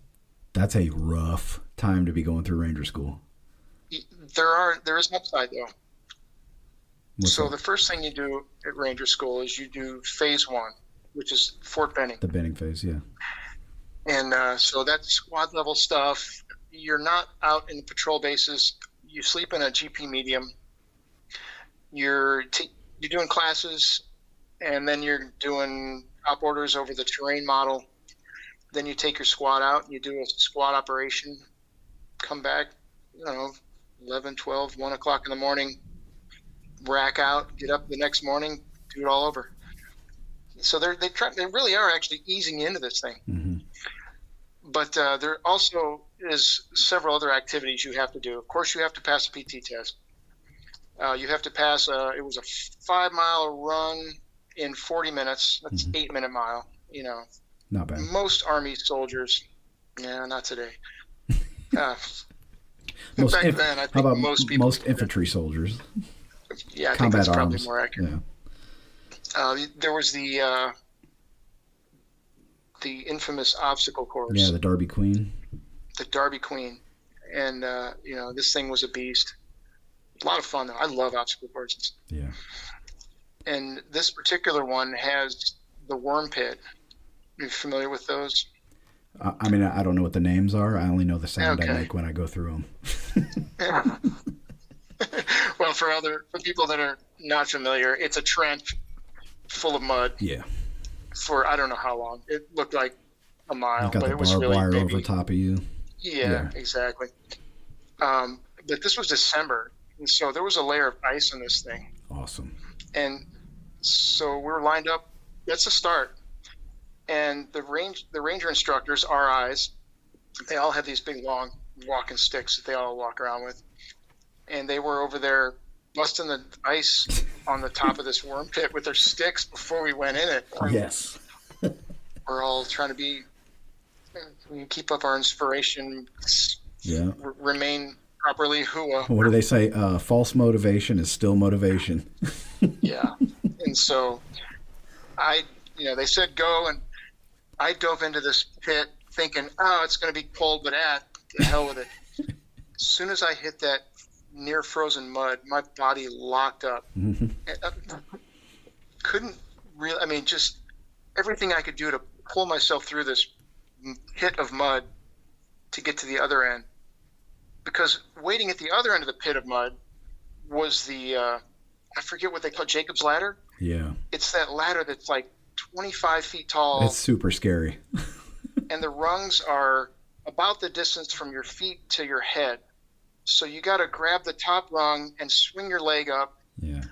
a rough time to be going through Ranger school. There is an upside though. What's So that? the first thing you do at Ranger School is you do phase 1, which is Fort Benning. The Benning phase, yeah. And so that's squad level stuff. You're not out in the patrol bases. You sleep in a GP medium. you're doing classes, and then you're doing op orders over the terrain model. Then you take your squad out, and you do a squad operation, come back, 11, 12, 1 o'clock in the morning, rack out, get up the next morning, do it all over. So they really are actually easing you into this thing. Mm-hmm. But there also is several other activities you have to do. Of course, you have to pass a PT test. You have to pass, it was a 5-mile run in 40 minutes. That's 8-minute mile, Not bad. Most Army soldiers, not today. Most back then, I think most people. Most infantry soldiers? Yeah, I think Combat that's probably arms. more accurate. Yeah. There was the infamous obstacle course. Yeah, the Derby Queen. The Derby Queen. And, this thing was a beast. A lot of fun, though. I love obstacle courses. Yeah. And this particular one has the worm pit. Are you familiar with those? I mean, I don't know what the names are. I only know the sound Okay. I make when I go through them. Well, for people that are not familiar, it's a trench full of mud Yeah. for I don't know how long. It looked like a mile, You got but the it was barbed really wire maybe. over top of you. Yeah, exactly. But this was December, and so there was a layer of ice on this thing. Awesome. And so we're lined up. That's a start. And the ranger instructors, RIs, they all have these big long walking sticks that they all walk around with. And they were over there busting the ice on the top of this worm pit with their sticks before we went in it. Yes. We're all trying to keep up our inspiration, Yeah. remain properly hua. What do they say? False motivation is still motivation. Yeah. And so they said go, and I dove into this pit thinking, it's going to be cold, but the hell with it. As soon as I hit that near frozen mud, my body locked up. Mhm. Couldn't really, just everything I could do to pull myself through this pit of mud to get to the other end. Because waiting at the other end of the pit of mud was the, I forget what they call it, Jacob's ladder. Yeah. It's that ladder that's like 25 feet tall. It's super scary. And the rungs are about the distance from your feet to your head. So you got to grab the top rung and swing your leg up, Yeah.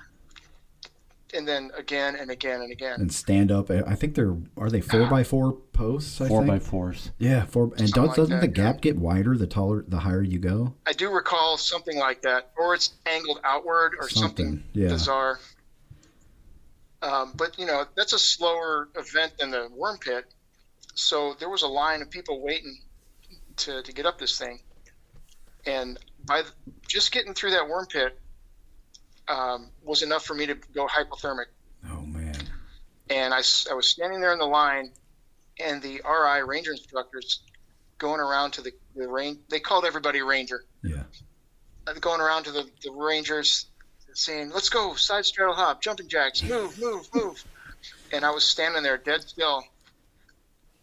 and then again and again and again. And stand up. I think are they 4x4 posts? I think? 4x4s. Yeah, four. And Something like doesn't the that, gap get wider the higher you go? I do recall something like that, or it's angled outward, or something Yeah. bizarre. But that's a slower event than the worm pit. So there was a line of people waiting to get up this thing, and just getting through that worm pit was enough for me to go hypothermic. Oh man. And I was standing there in the line, and the RI ranger instructors going around to the range. They called everybody ranger. Yeah. Going around to the rangers, saying, "Let's go, side straddle hop, jumping jacks, move, move, move." And I was standing there dead still.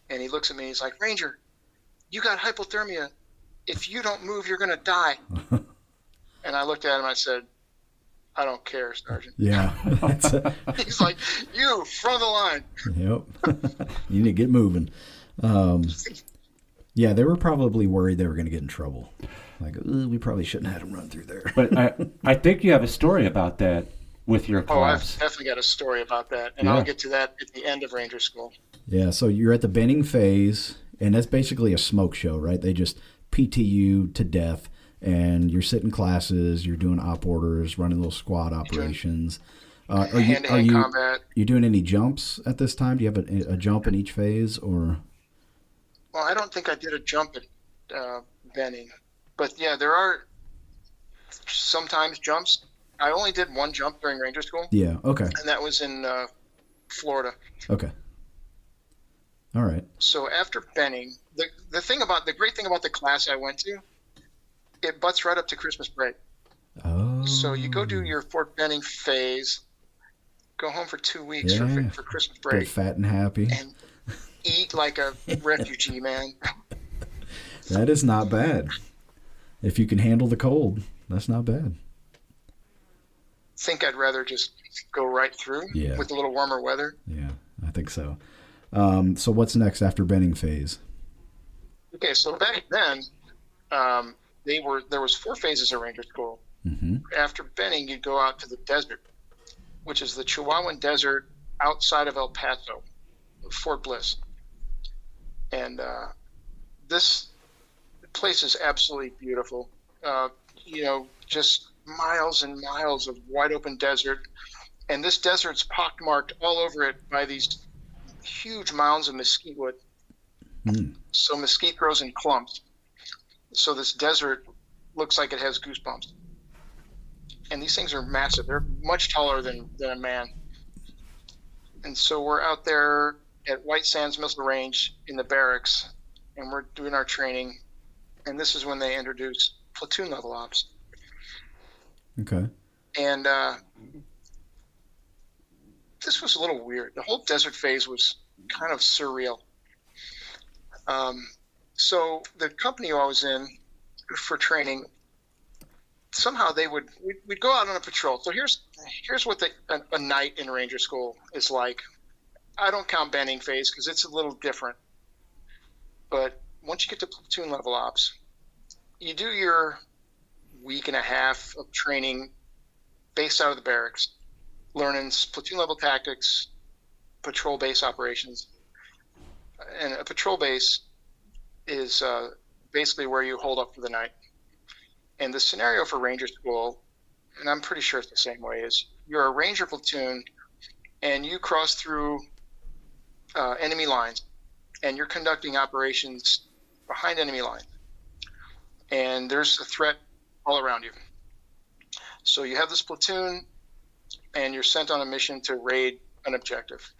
And he looks at me, he's like, "Ranger, you got hypothermia. If you don't move, you're going to die." And I looked at him, I said, "I don't care, Sergeant." Yeah. He's like, "You, front of the line." Yep. You need to get moving. Yeah, they were probably worried they were going to get in trouble. Like, we probably shouldn't have had them run through there. But I think you have a story about that with your Oh, I've class. definitely got a story about that. And Yeah. I'll get to that at the end of Ranger School. Yeah, so you're at the Benning phase, and that's basically a smoke show, right? They just PT you to death, and you're sitting classes, you're doing op orders, running little squad operations. Are Hand-to-hand you combat. doing any jumps at this time? Do you have a jump in each phase, or? Well, I don't think I did a jump at Benning. But yeah, there are sometimes jumps. I only did one jump during Ranger School, Yeah. Okay. and that was in Florida. Okay. All right. So after Benning, the great thing about the class I went to, it butts right up to Christmas break. Oh. So you go do your Fort Benning phase, go home for 2 weeks Yeah. for Christmas Get break, fat and happy. and eat like a refugee, man. That is not bad. If you can handle the cold, that's not bad. think I'd rather just go right through Yeah. with a little warmer weather. Yeah, I think so. So what's next after Benning phase? Okay, so back then, there was 4 phases of Ranger School. Mm-hmm. After Benning, you'd go out to the desert, which is the Chihuahuan Desert outside of El Paso, Fort Bliss. And this place is absolutely beautiful. Just miles and miles of wide open desert. And this desert's pockmarked all over it by these huge mounds of mesquite wood. Mm. So mesquite grows in clumps. So this desert looks like it has goosebumps. And these things are massive. They're much taller than a man. And so we're out there at White Sands Missile Range in the barracks, and we're doing our training. And this is when they introduced platoon level ops. Okay. And this was a little weird. The whole desert phase was kind of surreal. So the company I was in for training, somehow we'd go out on a patrol. So here's what a night in Ranger School is like. I don't count Benning phase because it's a little different. But once you get to platoon level ops, you do your week and a half of training based out of the barracks, learning platoon level tactics, patrol base operations. And a patrol base is basically where you hold up for the night. And the scenario for Ranger School, and I'm pretty sure it's the same way, is you're a Ranger platoon and you cross through enemy lines and you're conducting operations behind enemy lines. And there's a threat all around you. So you have this platoon and you're sent on a mission to raid an objective.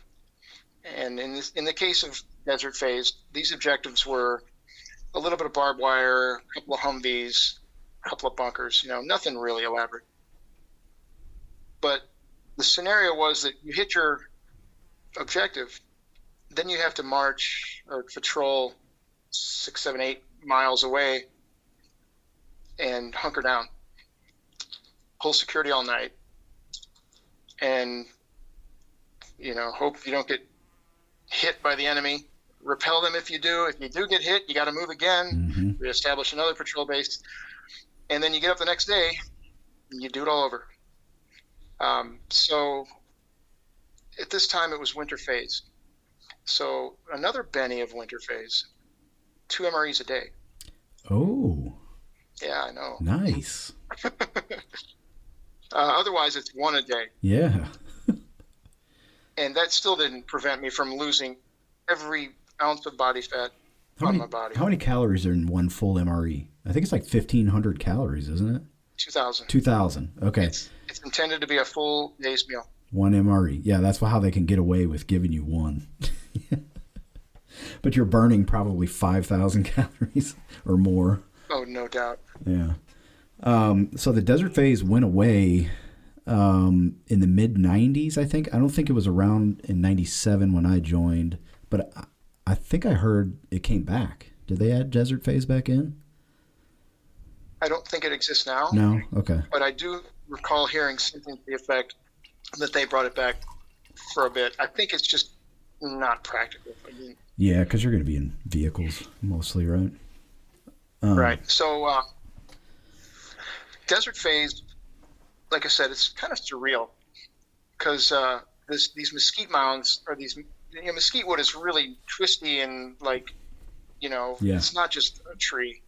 And in the case of Desert Phase, these objectives were a little bit of barbed wire, a couple of Humvees, a couple of bunkers, nothing really elaborate. But the scenario was that you hit your objective, then you have to march or patrol 6, 7, 8 miles away and hunker down, pull security all night, and hope you don't get hit by the enemy. Repel them if you do. If you do get hit, you got to move again, reestablish another patrol base, and then you get up the next day and you do it all over. So at this time it was winter phase. So another Benny of winter phase, 2 MREs a day. Oh. Yeah, I know. Nice. Otherwise, it's 1 a day. Yeah. And that still didn't prevent me from losing every ounce of body fat on my body. How many calories are in one full MRE? I think it's like 1,500 calories, isn't it? 2,000. 2,000. Okay. It's intended to be a full day's meal. 1 MRE. Yeah, that's how they can get away with giving you 1. But you're burning probably 5,000 calories or more. Oh, no doubt. Yeah. So the desert phase went away in the mid 90s, I think. I don't think it was around in 97 when I joined, but I think I heard it came back. Did they add desert phase back in? I don't think it exists now. No? Okay. But I do recall hearing something to the effect that they brought it back for a bit. I think it's just not practical. Yeah, because you're going to be in vehicles mostly, right? Right. So desert phase, like I said, it's kind of surreal because these mesquite mounds or these mesquite wood is really twisty and it's not just a tree.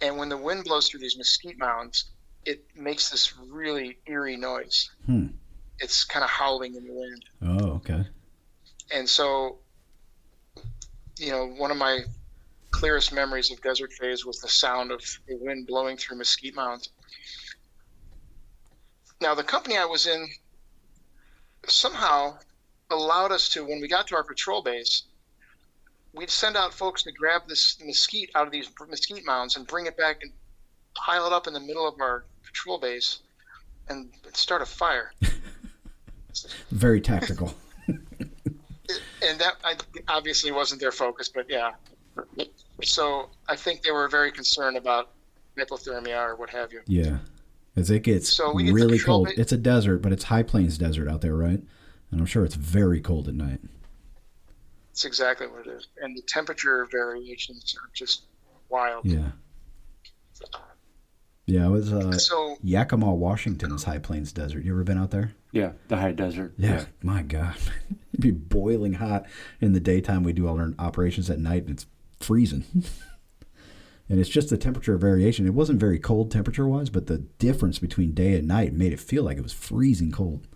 And when the wind blows through these mesquite mounds, it makes this really eerie noise. It's kind of howling in the wind. Oh, okay. And so, one of my clearest memories of desert phase was the sound of the wind blowing through mesquite mounds. Now, the company I was in somehow allowed us to, when we got to our patrol base, we'd send out folks to grab this mesquite out of these mesquite mounds and bring it back and pile it up in the middle of our patrol base and start a fire. Very tactical. And that obviously wasn't their focus, but yeah. So I think they were very concerned about hypothermia or what have you. Yeah. As it gets So we get the really patrol cold. It's a desert, but it's high plains desert out there, right? And I'm sure it's very cold at night. It's exactly what it is. And the temperature variations are just wild. Yeah. Yeah, it was So, Yakima, Washington is high plains desert. You ever been out there? Yeah, the high desert. Yeah. My God. It'd be boiling hot in the daytime. We do all our operations at night, and it's freezing. And it's just the temperature variation. It wasn't very cold temperature-wise, but the difference between day and night made it feel like it was freezing cold.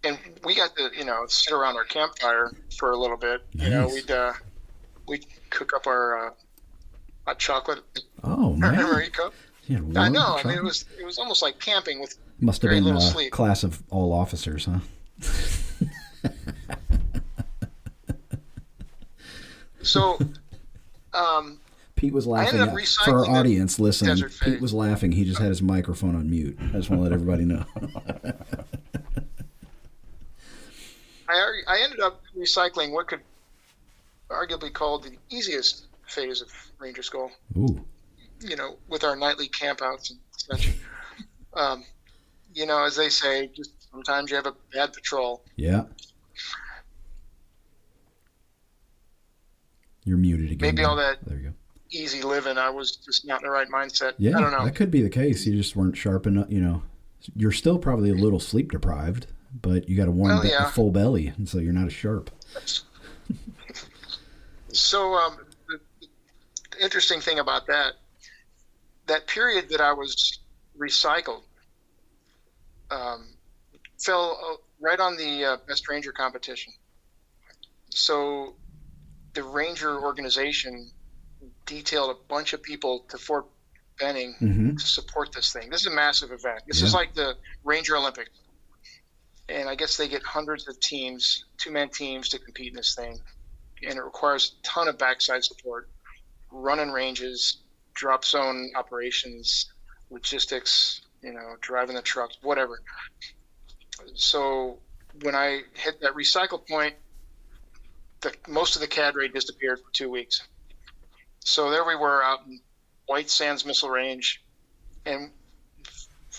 and we got to, sit around our campfire for a little bit. Nice. We'd cook up our hot chocolate. Oh, man. Remember, Eco? Yeah, I warm know. I mean, chocolate. it was almost like camping with Must have very been little a sleep. class of all officers, huh? So, Pete was laughing. ended up For our recycling the audience listening, Desert Pete Fade. was laughing. He just had his microphone on mute. I just want to let everybody know. I ended up recycling what could arguably called the easiest phase of Ranger School. Ooh. With our nightly campouts and such. As they say, just sometimes you have a bad patrol. Yeah. You're muted again. Maybe all that There you go. easy living, I was just not in the right mindset. Yeah, I don't know. that could be the case. You just weren't sharp enough. You're still probably a little sleep deprived, but you got a warm, Well, yeah. a full belly, and so you're not as sharp. So the interesting thing about that period that I was recycled fell right on the Best Ranger competition. So the Ranger organization detailed a bunch of people to Fort Benning Mm-hmm. to support this thing. This is a massive event. This Yeah. is like the Ranger Olympics. And I guess they get hundreds of teams, two-man teams to compete in this thing. And it requires a ton of backside support, running ranges, drop zone operations, logistics, driving the trucks, whatever. So when I hit that recycle point, most of the cadre disappeared for 2 weeks. So there we were out in White Sands Missile Range, and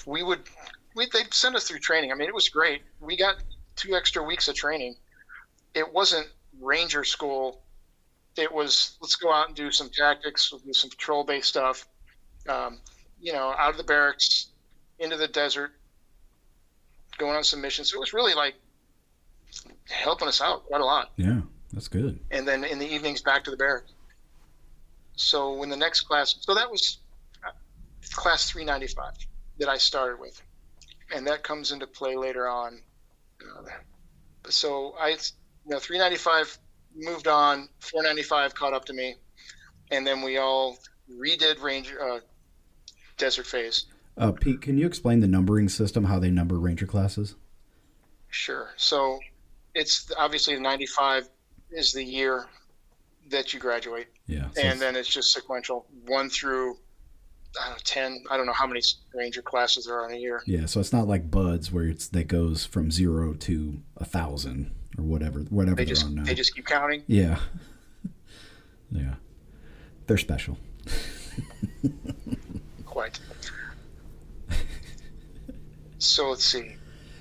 they'd send us through training. I mean, it was great. We got 2 extra weeks of training. It wasn't Ranger school. It was, let's go out and do some tactics, we'll do some patrol-based stuff, out of the barracks, into the desert, going on some missions. So it was really like helping us out quite a lot. Yeah, that's good. And then in the evenings, back to the barracks. So when the next class, so that was class 395 that I started with. And that comes into play later on. So 395 moved on, 495 caught up to me, and then we all redid Ranger Desert Phase. Pete, can you explain the numbering system, how they number Ranger classes? Sure. So it's obviously 95 is the year that you graduate, Yeah. So and then it's just sequential 1 through 10. I don't know how many Ranger classes there are in a year. yeah, so it's not like Buds where that goes from 0 to 1,000 or whatever They they're on now. just keep counting. Yeah. Yeah. They're special. Quite. So let's see.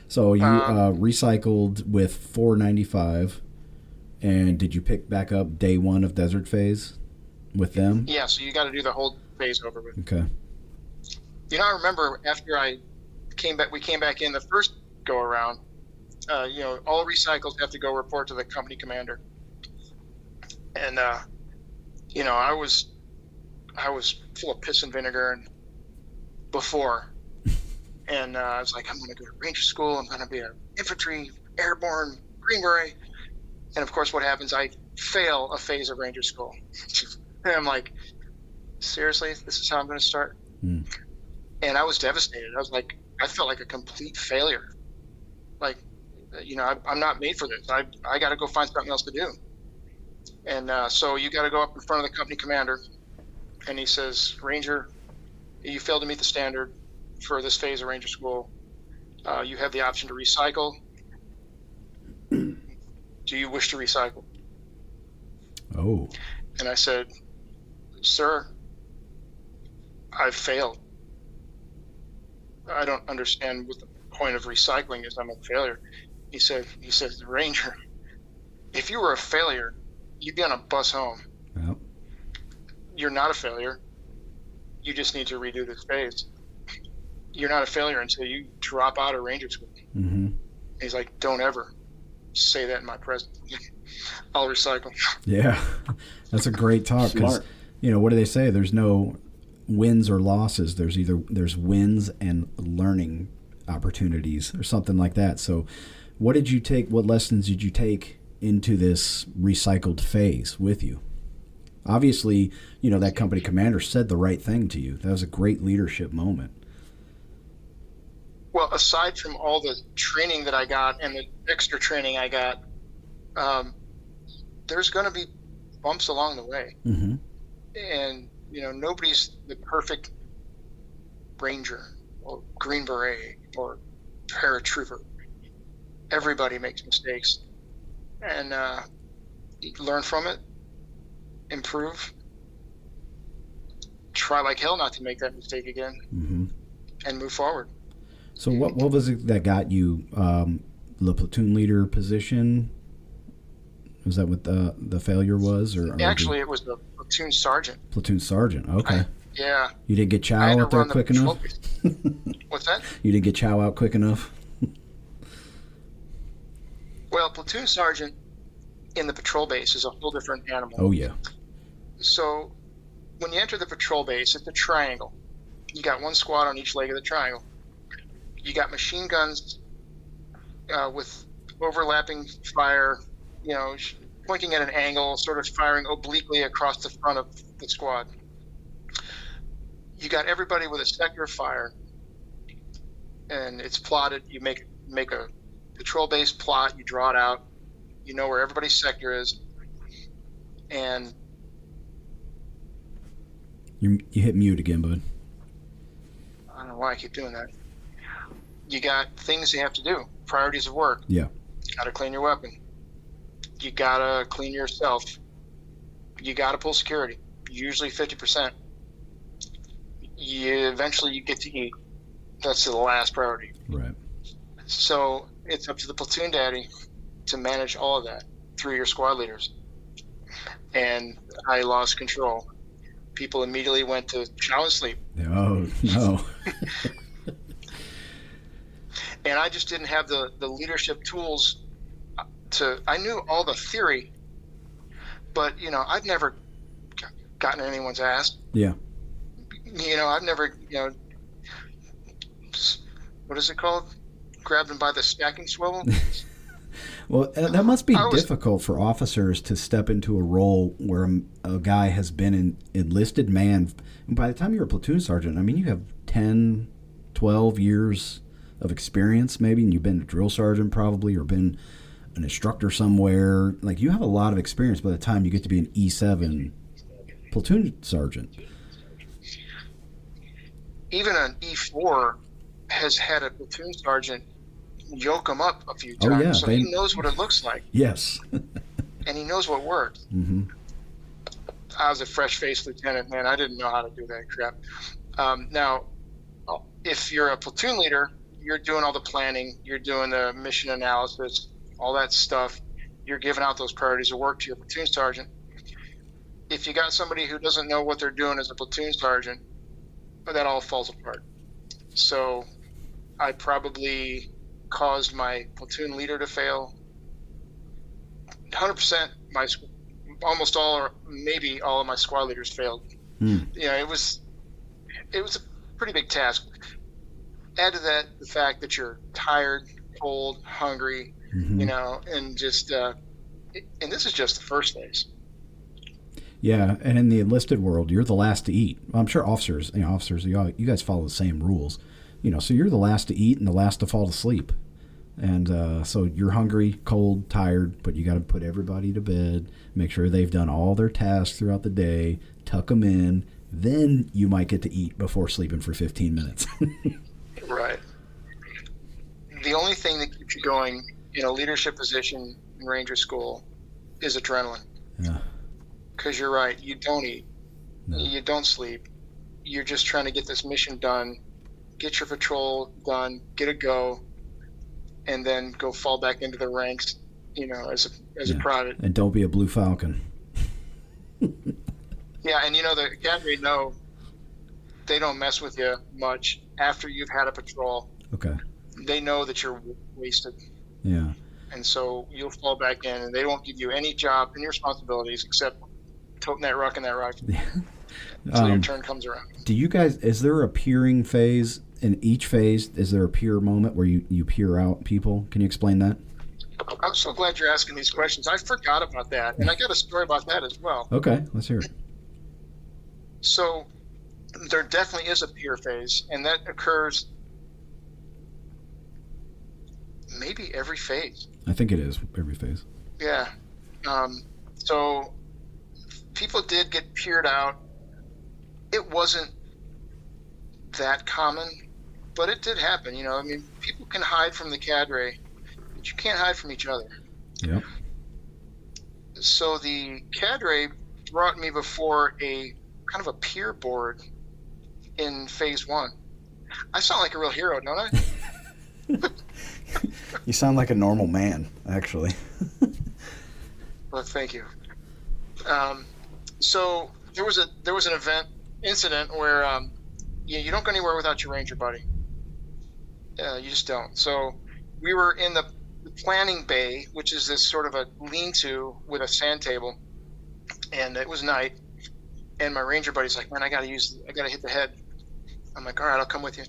So you recycled with 495, and did you pick back up day 1 of Desert Phase with them? Yeah, so you got to do the whole phase over with. Okay. I remember after we came back in the first go around. All recycled have to go report to the company commander, and I was full of piss and vinegar and before, and I was like, I'm going to go to Ranger School. I'm going to be an infantry, airborne, Green Beret, and of course, what happens? I fail a phase of Ranger School, and I'm like, seriously, this is how I'm going to start? Mm. And I was devastated. I felt like a complete failure. Like, I'm not made for this. I got to go find something else to do. And so you got to go up in front of the company commander, and he says, Ranger, you failed to meet the standard for this phase of Ranger School. You have the option to recycle. Do you wish to recycle? Oh. And I said, sir, I've failed. I don't understand what the point of recycling is. I'm a failure. He says, Ranger, if you were a failure, you'd be on a bus home. Yep. You're not a failure. You just need to redo this phase. You're not a failure until you drop out of Ranger School. Mm-hmm. He's like, don't ever say that in my presence. I'll recycle. Yeah, that's a great talk because, Smart. what do they say? There's no wins or losses. There's wins and learning opportunities or something like that. So what lessons did you take into this recycled phase with you? Obviously, that company commander said the right thing to you. That was a great leadership moment. Well, aside from all the training that I got and the extra training I got, there's going to be bumps along the way. Mm-hmm. And, nobody's the perfect Ranger or Green Beret or paratrooper. Everybody makes mistakes. And learn from it, improve, try like hell not to make that mistake again, Mm-hmm. and move forward. So what was it that got you the platoon leader position? Was that what the failure was? Or Actually, it was the platoon sergeant. platoon sergeant. Okay. Yeah. You didn't get I Chow had to out there run the quick patrol enough? base. What's that? You didn't get Chow out quick enough? Well, platoon sergeant in the patrol base is a whole different animal. Oh, yeah. So when you enter the patrol base, it's a triangle. You got one squad on each leg of the triangle. You got machine guns with overlapping fire, pointing at an angle, sort of firing obliquely across the front of the squad. You got everybody with a sector of fire, and it's plotted. You make a patrol base plot, you draw it out, you know where everybody's sector is, and You hit mute again, bud. I don't know why I keep doing that. You got things you have to do, priorities of work. Yeah. You got to clean your weapon. You got to clean yourself. You got to pull security, usually 50%. Eventually you get to eat. That's the last priority. Right. So it's up to the platoon daddy to manage all of that through your squad leaders. And I lost control. People immediately went to chow and sleep. Oh, no. And I just didn't have the leadership tools I knew all the theory, but, I've never gotten anyone's ass. Yeah. I've never, what is it called? Grabbed them by the stacking swivel. Well, that must be difficult for officers to step into a role where a guy has been an enlisted man. And by the time you're a platoon sergeant, you have 10, 12 years of experience maybe, and you've been a drill sergeant probably, or been an instructor somewhere. Like, you have a lot of experience by the time you get to be an E7 platoon sergeant. Even an E4 has had a platoon sergeant yoke him up a few times, yeah, so he knows what it looks like. Yes. And he knows what works. Mm-hmm. I was a fresh-faced lieutenant, man. I didn't know how to do that crap. Now, if you're a platoon leader, you're doing all the planning, you're doing the mission analysis, all that stuff. You're giving out those priorities of work to your platoon sergeant. If you got somebody who doesn't know what they're doing as a platoon sergeant, that all falls apart. So I probably caused my platoon leader to fail. 100%, almost all, or maybe all of my squad leaders failed. It was a pretty big task. Add to that the fact that you're tired, cold, hungry, and just and this is just the first phase. Yeah, and in the enlisted world, you're the last to eat. I'm sure officers, you guys follow the same rules. So you're the last to eat and the last to fall asleep. And so you're hungry, cold, tired, but you got to put everybody to bed, make sure they've done all their tasks throughout the day, tuck them in. Then you might get to eat before sleeping for 15 minutes. Right. The only thing that keeps you going in a leadership position in Ranger School is adrenaline. Yeah. Because you're right, you don't eat, No. you don't sleep, you're just trying to get this mission done, get your patrol done, get a go, and then go fall back into the ranks, as a private. And don't be a Blue Falcon. Yeah, and the cadre know they don't mess with you much after you've had a patrol. Okay. They know that you're wasted. Yeah. And so you'll fall back in, and they won't give you any job, any responsibilities except toting that ruck and that rifle until your turn comes around. Do you guys, is there a peering phase in each phase? Is there a peer moment where you peer out people? Can you explain that? I'm so glad you're asking these questions. I forgot about that, and I got a story about that as well. Okay, let's hear it. So there definitely is a peer phase, and that occurs maybe every phase. I think it is every phase. Yeah. So people did get peered out. It wasn't that common, but it did happen. People can hide from the cadre, but you can't hide from each other. Yep. So the cadre brought me before a kind of a peer board in phase 1. I sound like a real hero, don't I? You sound like a normal man, actually. Well, thank you. So there was an incident where you don't go anywhere without your ranger buddy. You just don't. So we were in the planning bay, which is this sort of a lean-to with a sand table, and it was night. And my ranger buddy's like, "Man, I gotta hit the head." I'm like, "All right, I'll come with you."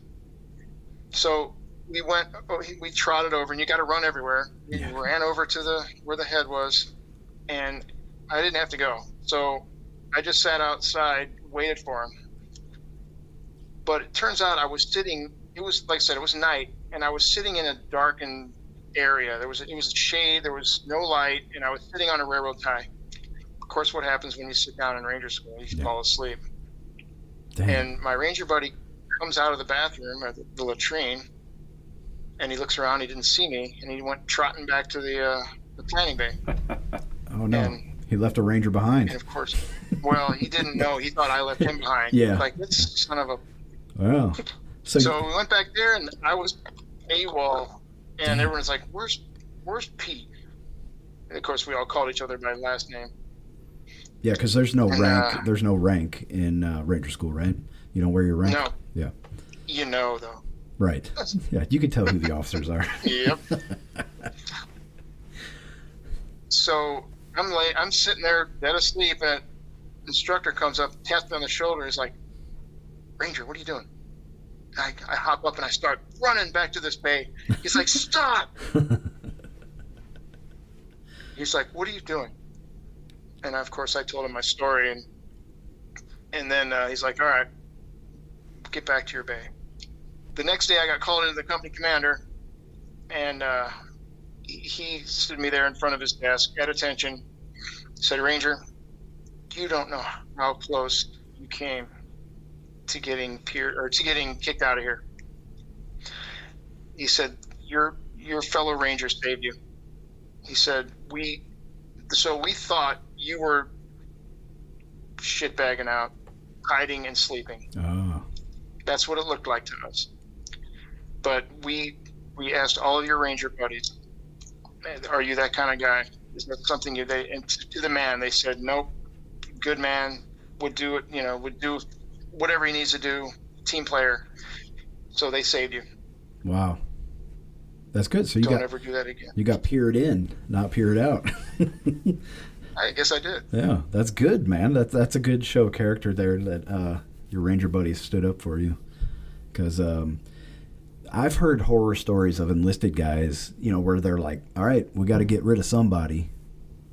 So we trotted over, and you got to run everywhere. We ran over to where the head was, and I didn't have to go. So I just sat outside, waited for him. But it turns out it was, like I said, it was night, and I was sitting in a darkened area. It was a shade, there was no light, and I was sitting on a railroad tie. Of course, what happens when you sit down in ranger school? You fall asleep. Damn. And my ranger buddy comes out of the bathroom or the latrine, and he looks around. He didn't see me, and he went trotting back to the planning bay. Oh no, and he left a ranger behind. And of course, well, he didn't know. He thought I left him behind. Yeah. Like, this son of a... Wow. So we went back there, and I was AWOL, and everyone's like, where's Pete? And of course, we all called each other by last name. Yeah, because there's no rank. There's no rank in ranger school, right? You don't wear your rank. No. Yeah. Though. Right. Yeah, you can tell who the officers are. Yep. So I'm sitting there dead asleep, and the instructor comes up, taps me on the shoulder, and is like, "Ranger, what are you doing?" I hop up and I start running back to this bay. He's like, "Stop!" He's like, "What are you doing?" And of course I told him my story, and then he's like, "All right, get back to your bay." The next day I got called into the company commander, and he stood me there in front of his desk at attention. He said, "Ranger, you don't know how close you came to getting kicked out of here." He said, your fellow ranger saved you." He said, we thought you were shitbagging out, hiding and sleeping. Oh. That's what it looked like to us. But we asked all of your ranger buddies, "Are you that kind of guy? Is that something and to the man, they said, "Nope, good man, would do it, would do whatever he needs to do, team player." So they saved you. Wow. That's good. So Don't ever do that again. You got peered in, not peered out. I guess I did. Yeah, that's good, man. That's a good show of character there that your ranger buddies stood up for you. Because I've heard horror stories of enlisted guys, where they're like, "All right, we got to get rid of somebody.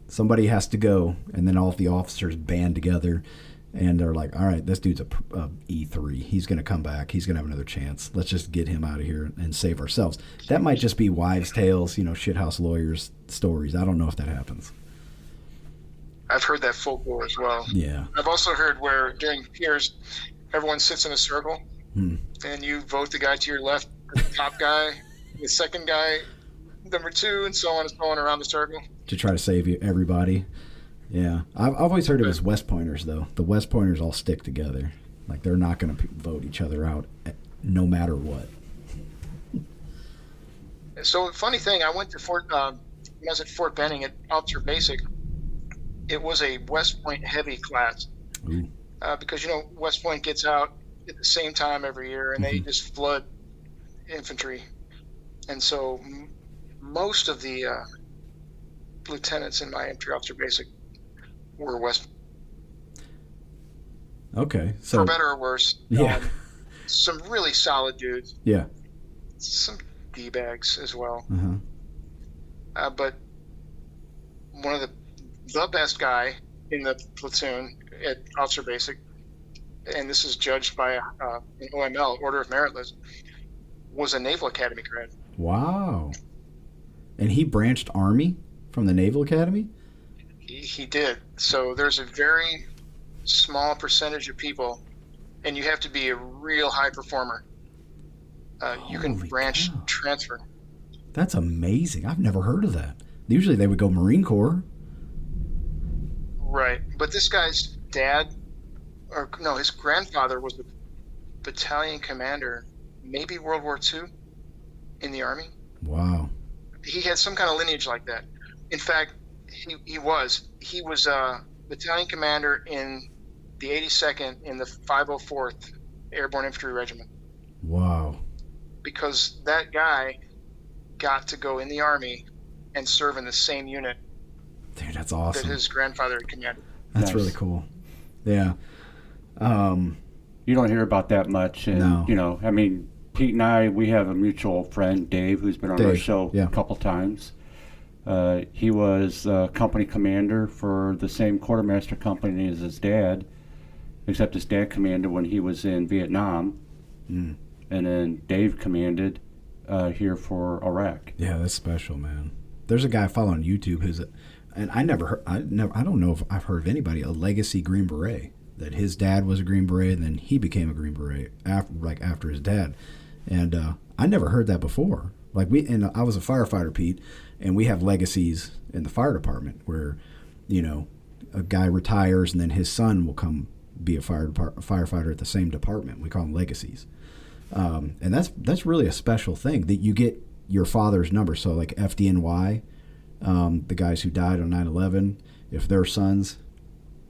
Somebody has to go," and then all of the officers band together, and they're like, "All right, this dude's a E3. He's going to come back. He's going to have another chance. Let's just get him out of here and save ourselves." That might just be wives' tales, shithouse lawyers stories. I don't know if that happens. I've heard that folklore as well. Yeah. I've also heard where during peers, everyone sits in a circle, and you vote the guy to your left, the top guy, the second guy, number 2, and so on and so on around the circle. To try to save everybody. Yeah. I've always heard it was West Pointers, though. The West Pointers all stick together. Like they're not going to vote each other out no matter what. So funny thing, I went to when I was at Fort Benning at Officer Basic. It was a West Point heavy class Ooh. because West Point gets out at the same time every year, and they just flood infantry, and so most of the lieutenants in my infantry officer basic were West. Okay, so For better or worse. Yeah. Some really solid dudes. Yeah. Some D-bags as well. Uh-huh. But one of the best guy in the platoon at Officer Basic, and this is judged by an OML, Order of Merit list, was a Naval Academy grad. Wow. And he branched Army from the Naval Academy? He did. So there's a very small percentage of people, and you have to be a real high performer. You can Holy branch cow. transfer. That's amazing. I've never heard of that. Usually they would go Marine Corps. Right. But this guy's dad, or no, his grandfather was a battalion commander, maybe World War II, in the Army. Wow. He had some kind of lineage like that. In fact, he was a battalion commander in the 82nd in the 504th Airborne Infantry Regiment, Wow. because that guy got to go in the Army and serve in the same unit Dude, that's that awesome. his grandfather had commanded. That's Nice. really cool. Yeah. You don't hear about that much. And, No. I mean, Pete and I, we have a mutual friend, Dave, who's been on our Dave, show yeah. a couple times. He was company commander for the same quartermaster company as his dad, except his dad commanded when he was in Vietnam. Mm. And then Dave commanded here for Iraq. Yeah, that's special, man. There's a guy I follow on YouTube who's and I don't know if I've heard of anybody, a legacy Green Beret, that his dad was a Green Beret and then he became a Green Beret after his dad. And I never heard that before. I was a firefighter, Pete, and we have legacies in the fire department where, a guy retires and then his son will come be a firefighter at the same department. We call them legacies. And that's really a special thing that you get your father's number. So like FDNY, the guys who died on 9/11, if their sons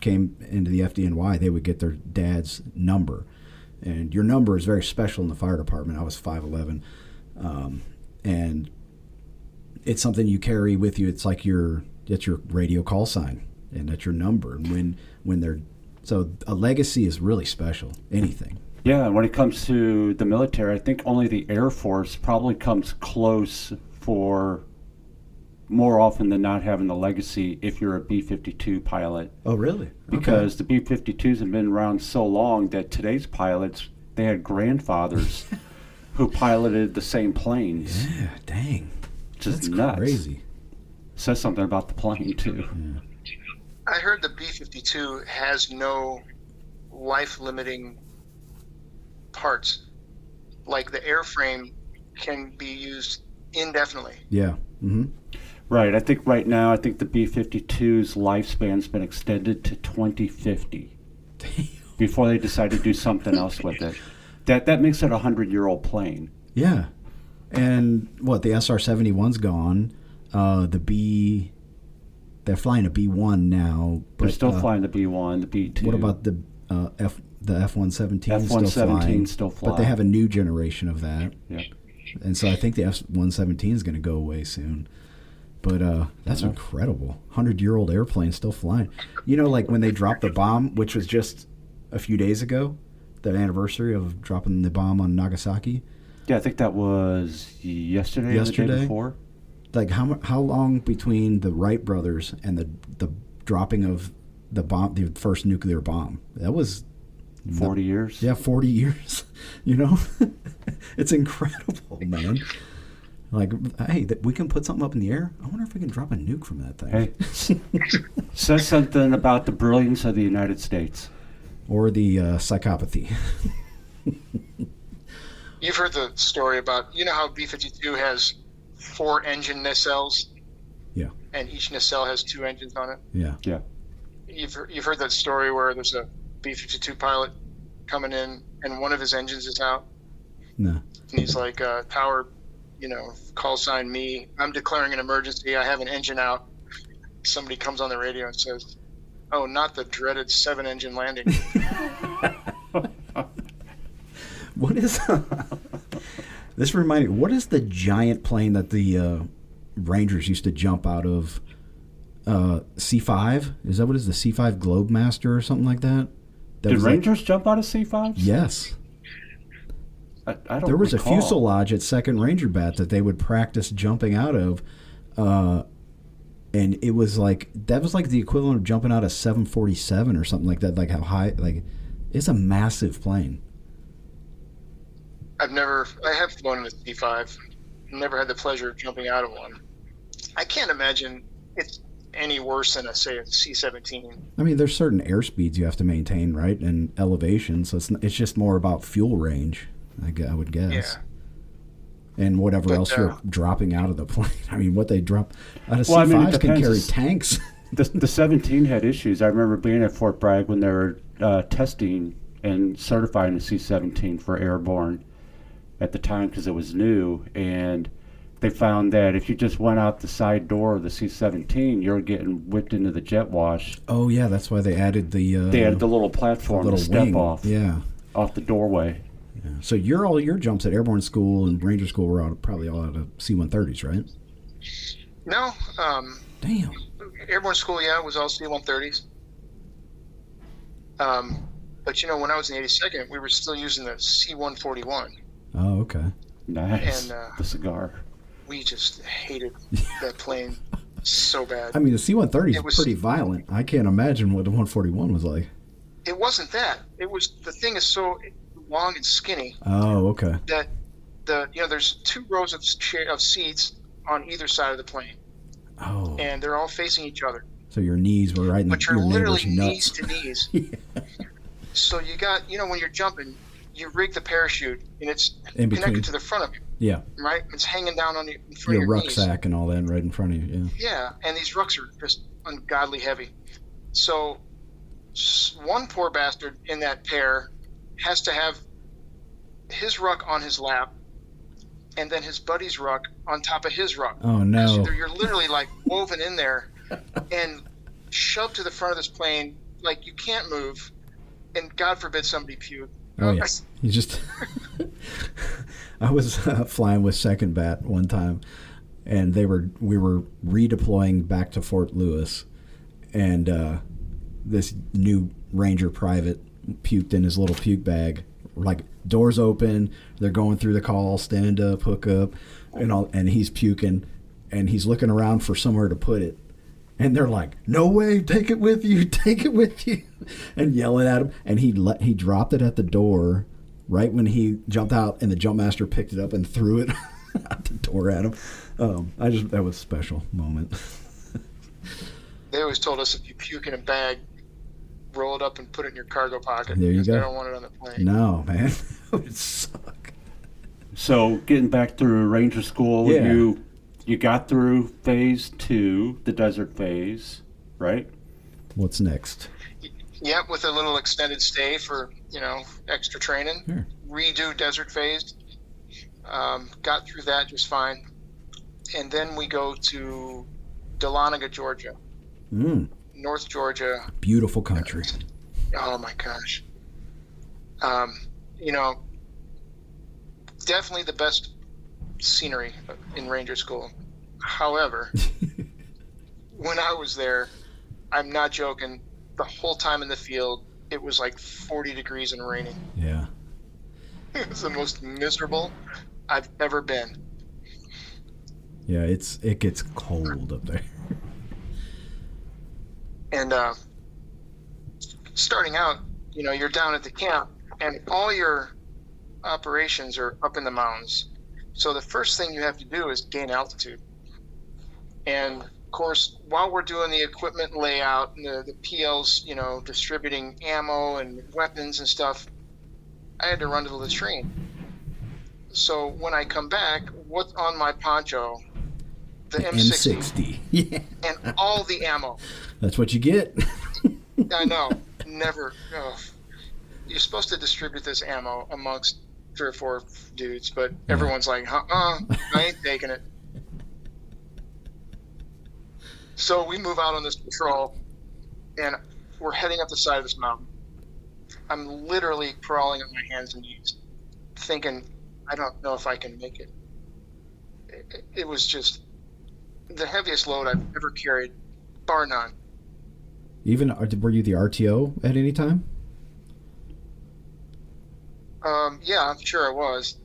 came into the FDNY, they would get their dad's number. And your number is very special in the fire department. I was 5'11", and it's something you carry with you. It's like it's your radio call sign, and that's your number. And so a legacy is really special. Anything. Yeah, and when it comes to the military, I think only the Air Force probably comes close for more often than not having the legacy if you're a B-52 pilot. Oh, really? Because the B-52s have been around so long that today's pilots, they had grandfathers who piloted the same planes. Yeah, dang. Just That's nuts. crazy. Says something about the plane, too. I heard the B-52 has no life-limiting parts. Like the airframe can be used indefinitely. Yeah. Mm-hmm. Right. I think right now, the B-52's lifespan's been extended to 2050 before they decide to do something else with it. That makes it a 100-year-old plane. Yeah. And the SR-71's gone. They're flying a B-1 now. They're still flying the B-1, the B-2. What about the F-117? F-117 still flying. But they have a new generation of that. Yeah. And so I think the F-117 is going to go away soon. But that's incredible. 100-year-old airplane still flying. Like when they dropped the bomb, which was just a few days ago, the anniversary of dropping the bomb on Nagasaki. Yeah, I think that was yesterday or the day before. Like how long between the Wright brothers and the dropping of the bomb, the first nuclear bomb? That was 40 years. Yeah, 40 years. It's incredible, man. Like, hey, we can put something up in the air. I wonder if we can drop a nuke from that thing. Hey, says something about the brilliance of the United States. Or the psychopathy. You've heard the story about, how B-52 has 4 engine nacelles? Yeah. And each nacelle has 2 engines on it? Yeah. Yeah. You've heard that story where there's a B-52 pilot coming in, and one of his engines is out. No. And he's like, tower, call sign me. I'm declaring an emergency. I have an engine out. Somebody comes on the radio and says, oh, not the dreaded 7-engine landing. What is this? Reminded me, what is the giant plane that the Rangers used to jump out of? C5? Is that what it is? The C5 Globemaster or something like that? Did Rangers jump out of C5s? Yes. I don't There was recall. a fuselage at 2nd Ranger Bat that they would practice jumping out of, and it was like the equivalent of jumping out of 747 or something like that. Like how high? Like it's a massive plane. I have flown in a C5. Never had the pleasure of jumping out of one. I can't imagine it's any worse than a C-17. I mean, there's certain airspeeds you have to maintain, right, and elevation. So it's just more about fuel range, I would guess. Yeah. And whatever But, else you're dropping out of the plane. I mean, what they drop out of Well, I C5s mean, it can carry depends. tanks. The 17 had issues. I remember being at Fort Bragg when they were testing and certifying the C-17 for airborne at the time because it was new, and they found that if you just went out the side door of the C-17, you're getting whipped into the jet wash. Oh yeah, that's why they added the They had the little platform little to step wing. off the doorway. Yeah. So all your jumps at airborne school and Ranger school were probably all out of C-130s, right? No, Damn. airborne school, was all C-130s. But when I was in the 82nd, we were still using the C-141. Oh, okay. Nice. And, the cigar. We just hated that plane so bad. I mean, the C-130 It is was- pretty violent. I can't imagine what the 141 was like. It wasn't that. It was, the thing is so long and skinny Oh, okay. that there's 2 rows of seats on either side of the plane, Oh, and they're all facing each other. so your knees were right in But your you're literally neighbor's nuts. knees to knees. So you got, when you're jumping, you rig the parachute, and it's In between. connected to the front of you, Yeah, right? It's hanging down on in front your of your knees. rucksack and all that right in front of you. Yeah, and these rucks are just ungodly heavy. So one poor bastard in that pair has to have his ruck on his lap, and then his buddy's ruck on top of his ruck. Yeah. Oh no. So you're literally like woven in there and shoved to the front of this plane, like you can't move, and God forbid somebody puke. Oh yeah. You just. I was flying with 2nd Bat one time, and we were redeploying back to Fort Lewis, and this new Ranger private puked in his little puke bag. Like doors open, they're going through the call, stand up, hook up, and he's puking, and he's looking around for somewhere to put it. And they're like, "No way! Take it with you! Take it with you!" And yelling at him. And he dropped it at the door, right when he jumped out, and the jump master picked it up and threw it out the door at him. That was a special moment. They always told us if you puke in a bag, roll it up and put it in your cargo pocket. There you because go. They don't want it on the plane. No, man, it would suck. So getting back through Ranger School, Yeah. you got through phase 2, the desert phase, right? What's next? Yep, with a little extended stay for extra training. Sure. Redo desert phase. Got through that just fine, and then we go to Dahlonega, Georgia, North Georgia. Beautiful country. Oh my gosh. Definitely the best scenery in Ranger School. However, when I was there, I'm not joking, the whole time in the field, it was like 40 degrees and raining. Yeah. It was the most miserable I've ever been. Yeah, it gets cold up there. And starting out, you're down at the camp, and all your operations are up in the mountains. So the first thing you have to do is gain altitude. And of course, while we're doing the equipment layout and the PLs, distributing ammo and weapons and stuff, I had to run to the latrine. So when I come back, what's on my poncho? The M60 M60. Yeah. and all the ammo. That's what you get. I know. Never. Oh. you're supposed to distribute this ammo amongst 3 or 4 dudes, but Yeah. everyone's like, I ain't taking it. So we move out on this patrol, and we're heading up the side of this mountain. I'm literally crawling on my hands and knees, thinking, I don't know if I can make it. It was just the heaviest load I've ever carried, bar none. Even were you the RTO at any time? Yeah, I'm sure I was.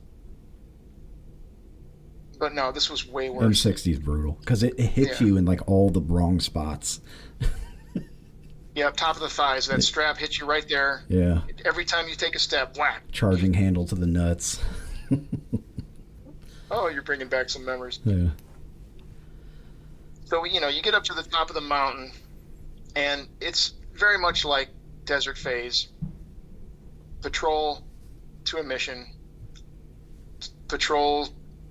But no, this was way worse. M60 is brutal because it hits Yeah. you in like all the wrong spots. Yeah, top of the thighs. That strap hits you right there. Yeah, Every time you take a step, whack. charging handle to the nuts. Oh, you're bringing back some memories. Yeah. So, you get up to the top of the mountain, and it's very much like Desert Phase. Patrol to a mission, patrol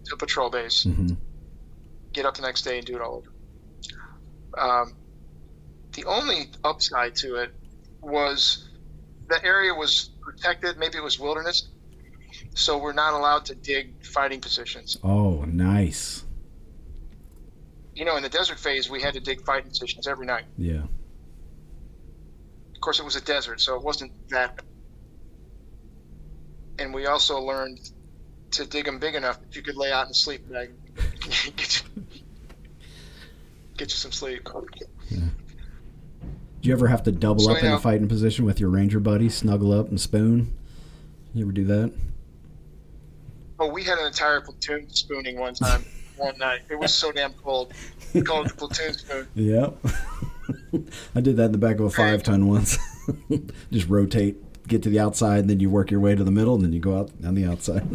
to a patrol base, Hmm. get up the next day and do it all over. The only upside to it was the area was protected. Maybe it was wilderness, so we're not allowed to dig fighting positions. Oh, nice. In the Desert Phase, we had to dig fighting positions every night. Yeah. Of course, it was a desert, so it wasn't that. And we also learned to dig them big enough that you could lay out in a sleep bag, get you some sleep. Do you ever have to double So, up in a fighting position with your ranger buddy, snuggle up and spoon? You ever do that? Oh, we had an entire platoon spooning one time, one night. It was so damn cold. We called it the platoon spoon. Yep. I did that in the back of a 5-ton once. Just rotate, get to the outside, and then you work your way to the middle, and then you go out on the outside.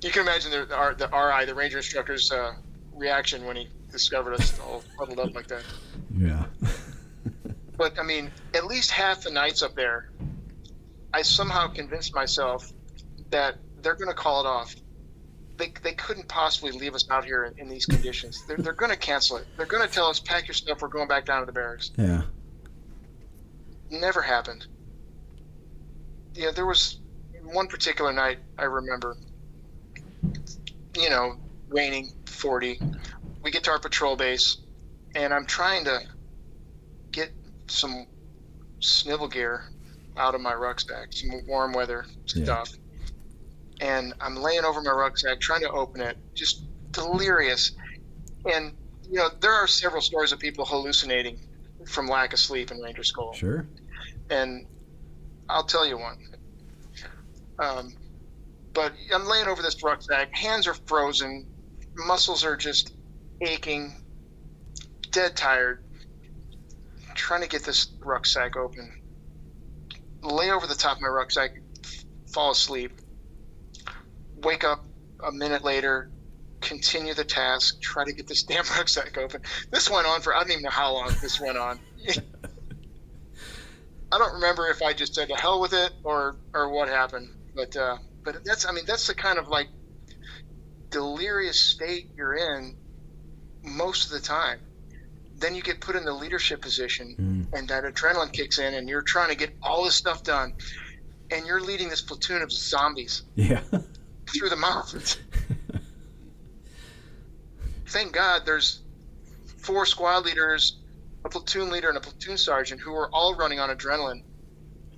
You can imagine the RI, the ranger instructor's reaction when he discovered us all huddled up like that. Yeah. But, I mean, at least half the nights up there, I somehow convinced myself that they're going to call it off. They couldn't possibly leave us out here in these conditions. They're going to cancel it. They're going to tell us, pack your stuff, we're going back down to the barracks. Yeah. Never happened. Yeah, there was one particular night I remember, raining 40. We get to our patrol base, and I'm trying to get some snivel gear out of my rucksack, some warm weather stuff. And I'm laying over my rucksack, trying to open it, just delirious. And, there are several stories of people hallucinating from lack of sleep in Ranger School. Sure. And I'll tell you one. But I'm laying over this rucksack, hands are frozen, muscles are just aching, dead tired, trying to get this rucksack open. Lay over the top of my rucksack, fall asleep, wake up a minute later, continue the task, try to get this damn rucksack open. This went on for, I don't even know how long this went on. I don't remember if I just said to hell with it or what happened, but that's the kind of like delirious state you're in most of the time. Then you get put in the leadership position, and that adrenaline kicks in, and you're trying to get all this stuff done, and you're leading this platoon of zombies Yeah. through the mountains. Thank God there's 4 squad leaders, a platoon leader, and a platoon sergeant who are all running on adrenaline,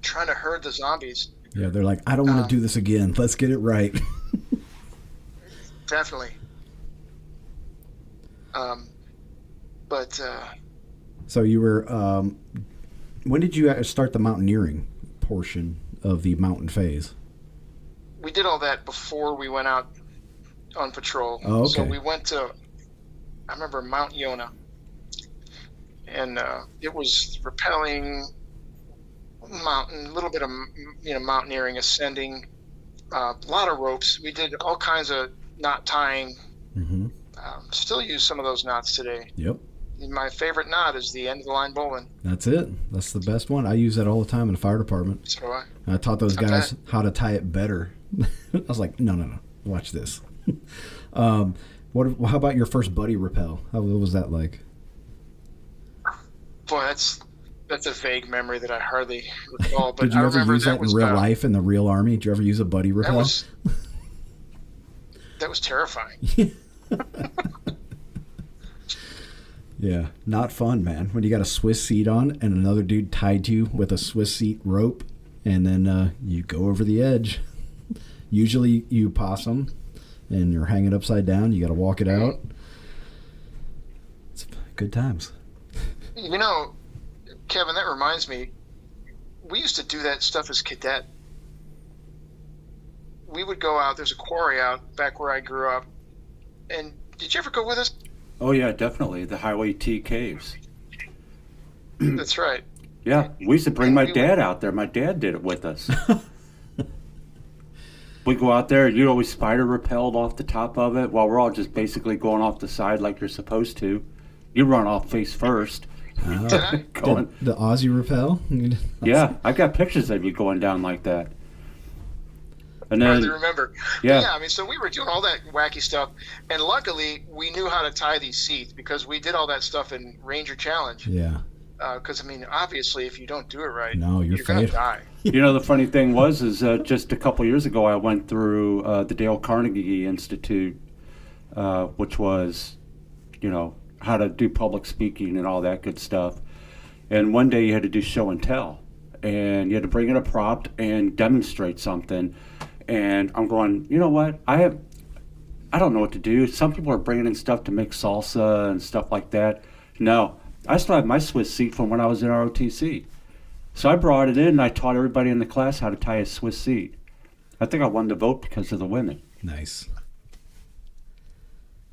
trying to herd the zombies. Yeah, they're like, I don't want to do this again. Let's get it right. Definitely. So you were, when did you start the mountaineering portion of the mountain phase? We did all that before we went out on patrol. Oh, okay. So we went to, I remember Mount Yona, and it was rappelling mountain, a little bit of mountaineering, ascending, a lot of ropes. We did all kinds of knot tying. Mm-hmm. Still use some of those knots today. Yep. My favorite knot is the end of the line bowline. That's it. That's the best one. I use that all the time in the fire department. So do I. And I taught those Okay. guys how to tie it better. I was like, no. Watch this. How about your first buddy rappel? What was that like? Boy, that's That's a vague memory that I hardly recall. But Did you I ever remember use that in was real life in the real army? Did you ever use a buddy That rappel? was terrifying. Yeah, not fun, man. When you got a Swiss seat on and another dude tied to you with a Swiss seat rope, and then you go over the edge. Usually you possum, and you're hanging upside down. You got to walk it out. It's good times. You know, Kevin, that reminds me. We used to do that stuff as cadet. We would go out. There's a quarry out back where I grew up. And did you ever go with us? Oh yeah, definitely the Highway T caves. That's right. Yeah, we used to bring my dad out there. My dad did it with us. We go out there, you'd always spider rappelled off the top of it while we're all just basically going off the side like you're supposed to. You run off face first. Did I? Going, The Aussie rappel? yeah, I got pictures of you going down like that. And I then, hardly remember. yeah. Yeah, I mean, so we were doing all that wacky stuff. And luckily, we knew how to tie these seats because we did all that stuff in Ranger Challenge. Yeah. Because, I mean, obviously, if you don't do it right, No, you're going to fatal. die. You know, the funny thing was, is just a couple years ago, I went through the Dale Carnegie Institute, which was, you know, how to do public speaking and all that good stuff. And one day you had to do show and tell, and you had to bring in a prop and demonstrate something. And I'm going, you know what? I don't know what to do. Some people are bringing in stuff to make salsa and stuff like that. No, I still have my Swiss seat from when I was in ROTC. So I brought it in and I taught everybody in the class how to tie a Swiss seat. I think I won the vote because of the women. Nice.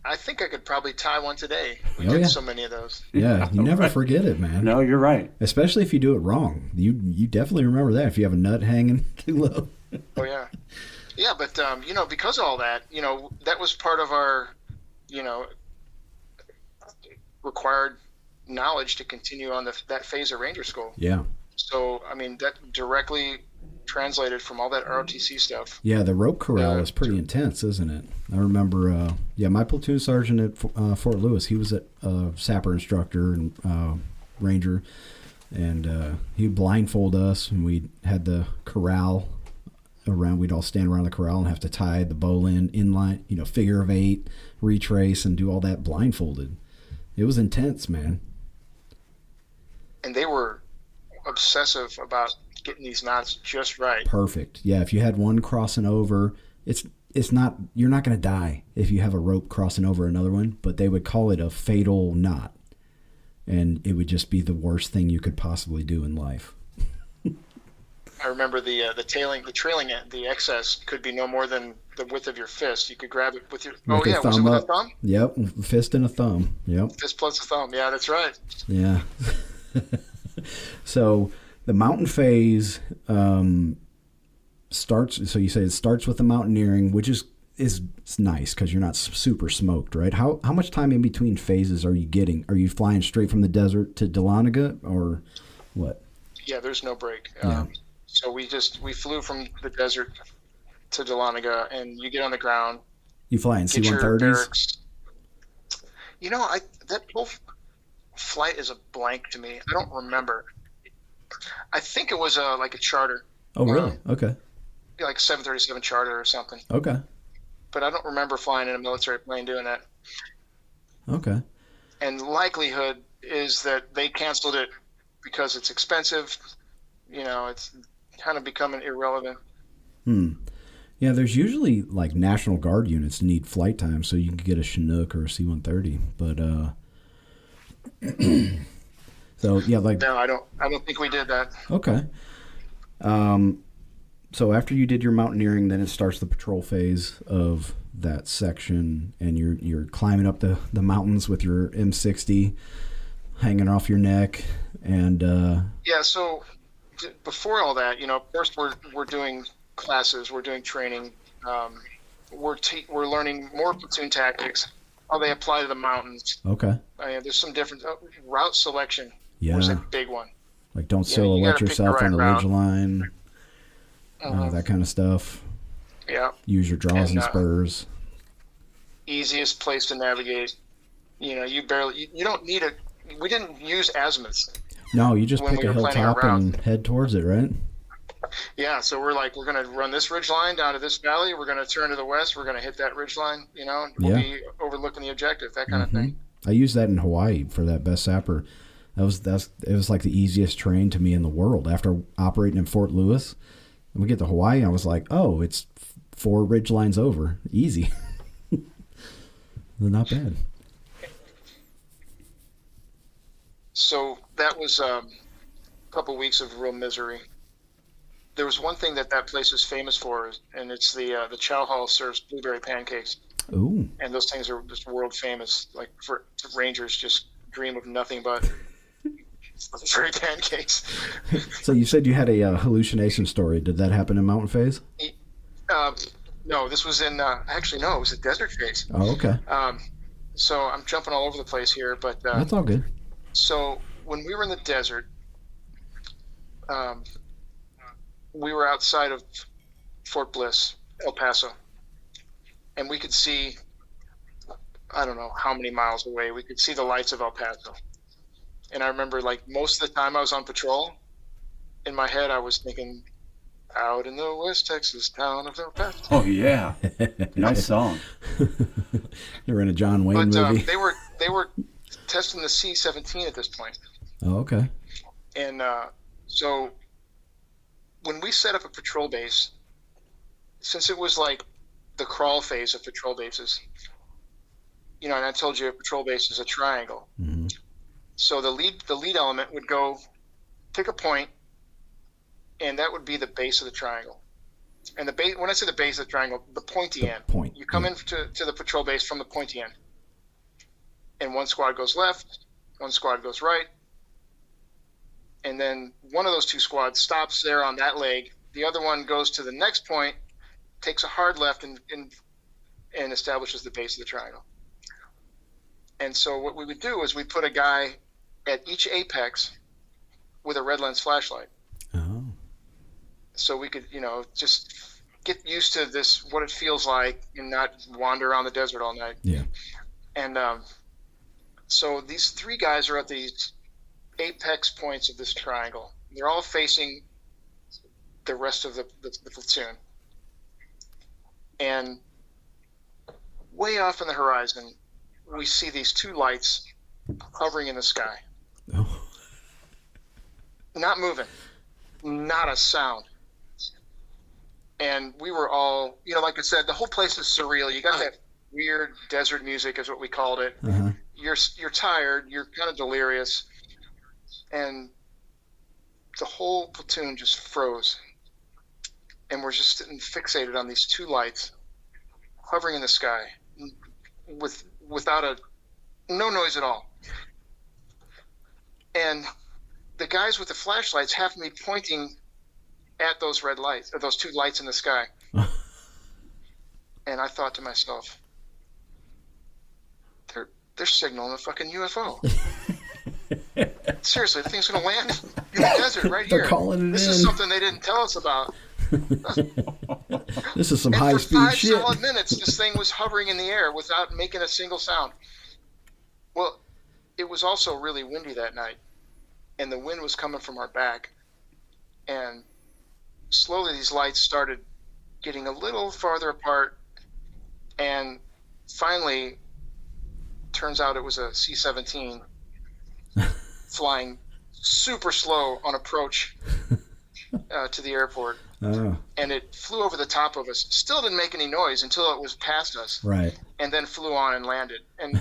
I think I could probably tie one today. We Oh, did yeah. so many of those. Yeah, you never Right. forget it, man. No, you're right. Especially if you do it wrong. You definitely remember that if you have a nut hanging too low. Oh, yeah. Yeah, but, you know, because of all that, you know, that was part of our, you know, required knowledge to continue on that phase of Ranger School. Yeah. So, I mean, that directly translated from all that ROTC stuff. Yeah, the rope corral is pretty intense, isn't it? I remember, my platoon sergeant at Fort Lewis, he was a sapper instructor and ranger, and he'd blindfold us, and we had the corral around. We'd all stand around the corral and have to tie the bowline inline, you know, figure of 8, retrace, and do all that blindfolded. It was intense, man. And they were obsessive about getting these knots just right. Perfect. Yeah, if you had one crossing over, it's not, you're not going to die if you have a rope crossing over another one, but they would call it a fatal knot, and it would just be the worst thing you could possibly do in life. I remember the trailing end, the excess could be no more than the width of your fist. You could grab it with your Like a was it thumb with a up. thumb? Yep, fist and a thumb. Yep. Fist plus a thumb. Yeah, that's right. Yeah. So the mountain phase starts. So you say it starts with the mountaineering, which is nice because you're not super smoked, right? How much time in between phases are you getting? Are you flying straight from the desert to Dahlonega or what? Yeah, there's no break. Yeah. So we flew from the desert to Dahlonega, and you get on the ground, You fly in get your C-130s? barracks. You know, that whole flight is a blank to me. I don't remember. I think it was like a charter, Oh, really? Okay. like 737 charter or something. Okay. But I don't remember flying in a military plane doing that. Okay. And the likelihood is that they canceled it because it's expensive. You know, it's kind of becoming irrelevant. Yeah, there's usually like National Guard units need flight time, so you can get a Chinook or a C-130. But so yeah, like No, I don't think we did that. okay. So after you did your mountaineering, then it starts the patrol phase of that section, and you're climbing up the mountains with your M60 hanging off your neck, and Yeah, so before all that, you know, first we're doing classes, we're doing training, we're learning more platoon tactics, how they apply to the mountains. okay, There's some different route selection yeah, was a big one. like don't Yeah, you silhouette gotta pick the yourself on the right ridge route. line, that kind of stuff. Yeah, Use your draws and And, spurs. easiest place to navigate. You know, you don't need we didn't use azimuths. No, you just when pick we a were planning our hilltop route. and head towards it, right? Yeah, so we're like, we're going to run this ridge line down to this valley. We're going to turn to the west. We're going to hit that ridge line, you know, and we'll Yeah. be overlooking the objective, that kind of thing. I used that in Hawaii for that best sapper. It was like the easiest terrain to me in the world. After operating in Fort Lewis, and we get to Hawaii, I was like, oh, it's 4 ridge lines over, easy. They're not bad. So that was a couple weeks of real misery. There was one thing that place is famous for, and it's the chow hall serves blueberry pancakes, Ooh, and those things are just world famous. Like for rangers, just dream of nothing but blueberry pancakes. so you said you had a hallucination story. Did that happen in Mountain Phase? No, this was in actually no, it was a desert phase. Oh, okay. So I'm jumping all over the place here, but That's all good. so when we were in the desert, we were outside of Fort Bliss, El Paso, and we could see, I don't know how many miles away, we could see the lights of El Paso. And I remember, like, most of the time I was on patrol, in my head I was thinking, out in the West Texas town of El Paso. Oh yeah, nice song. You're in a John Wayne But movie. they were testing the C-17 at this point. Oh, okay. And so when we set up a patrol base, since it was like the crawl phase of patrol bases, you know, and I told you a patrol base is a triangle. Mhm. So the lead element would go pick a point, and that would be the base of the triangle. And the base, when I say the base of the triangle, the pointy The end. point, You come yeah. in to the patrol base from the pointy end, and one squad goes left, one squad goes right, and then one of those 2 squads stops there on that leg. The other one goes to the next point, takes a hard left, and establishes the base of the triangle. And so what we would do is we put a guy at each apex with a red lens flashlight, Oh, so we could, you know, just get used to this, what it feels like, and not wander around the desert all night. yeah. And so these 3 guys are at these apex points of this triangle. They're all facing the rest of the platoon. And way off in the horizon, we see these 2 lights hovering in the sky, Oh, not moving, not a sound. And we were all, you know, like I said, the whole place is surreal. You got that weird desert music, is what we called it. uh-huh. You're tired, you're kind of delirious, and the whole platoon just froze, and we're just sitting fixated on these 2 lights hovering in the sky without no noise at all. And the guys with the flashlights have me pointing at those red lights, or those 2 lights in the sky. And I thought to myself, they're signaling a fucking UFO. Seriously, the thing's going to land in the desert right They're here. calling it This in. is something they didn't tell us about. This is some And for high-speed 5 shit. solid minutes, this thing was hovering in the air without making a single sound. Well, it was also really windy that night, and the wind was coming from our back. And slowly these lights started getting a little farther apart, and finally, turns out it was a C-17 flying super slow on approach to the airport. Oh, And it flew over the top of us. Still didn't make any noise until it was past us, right. and then flew on and landed. And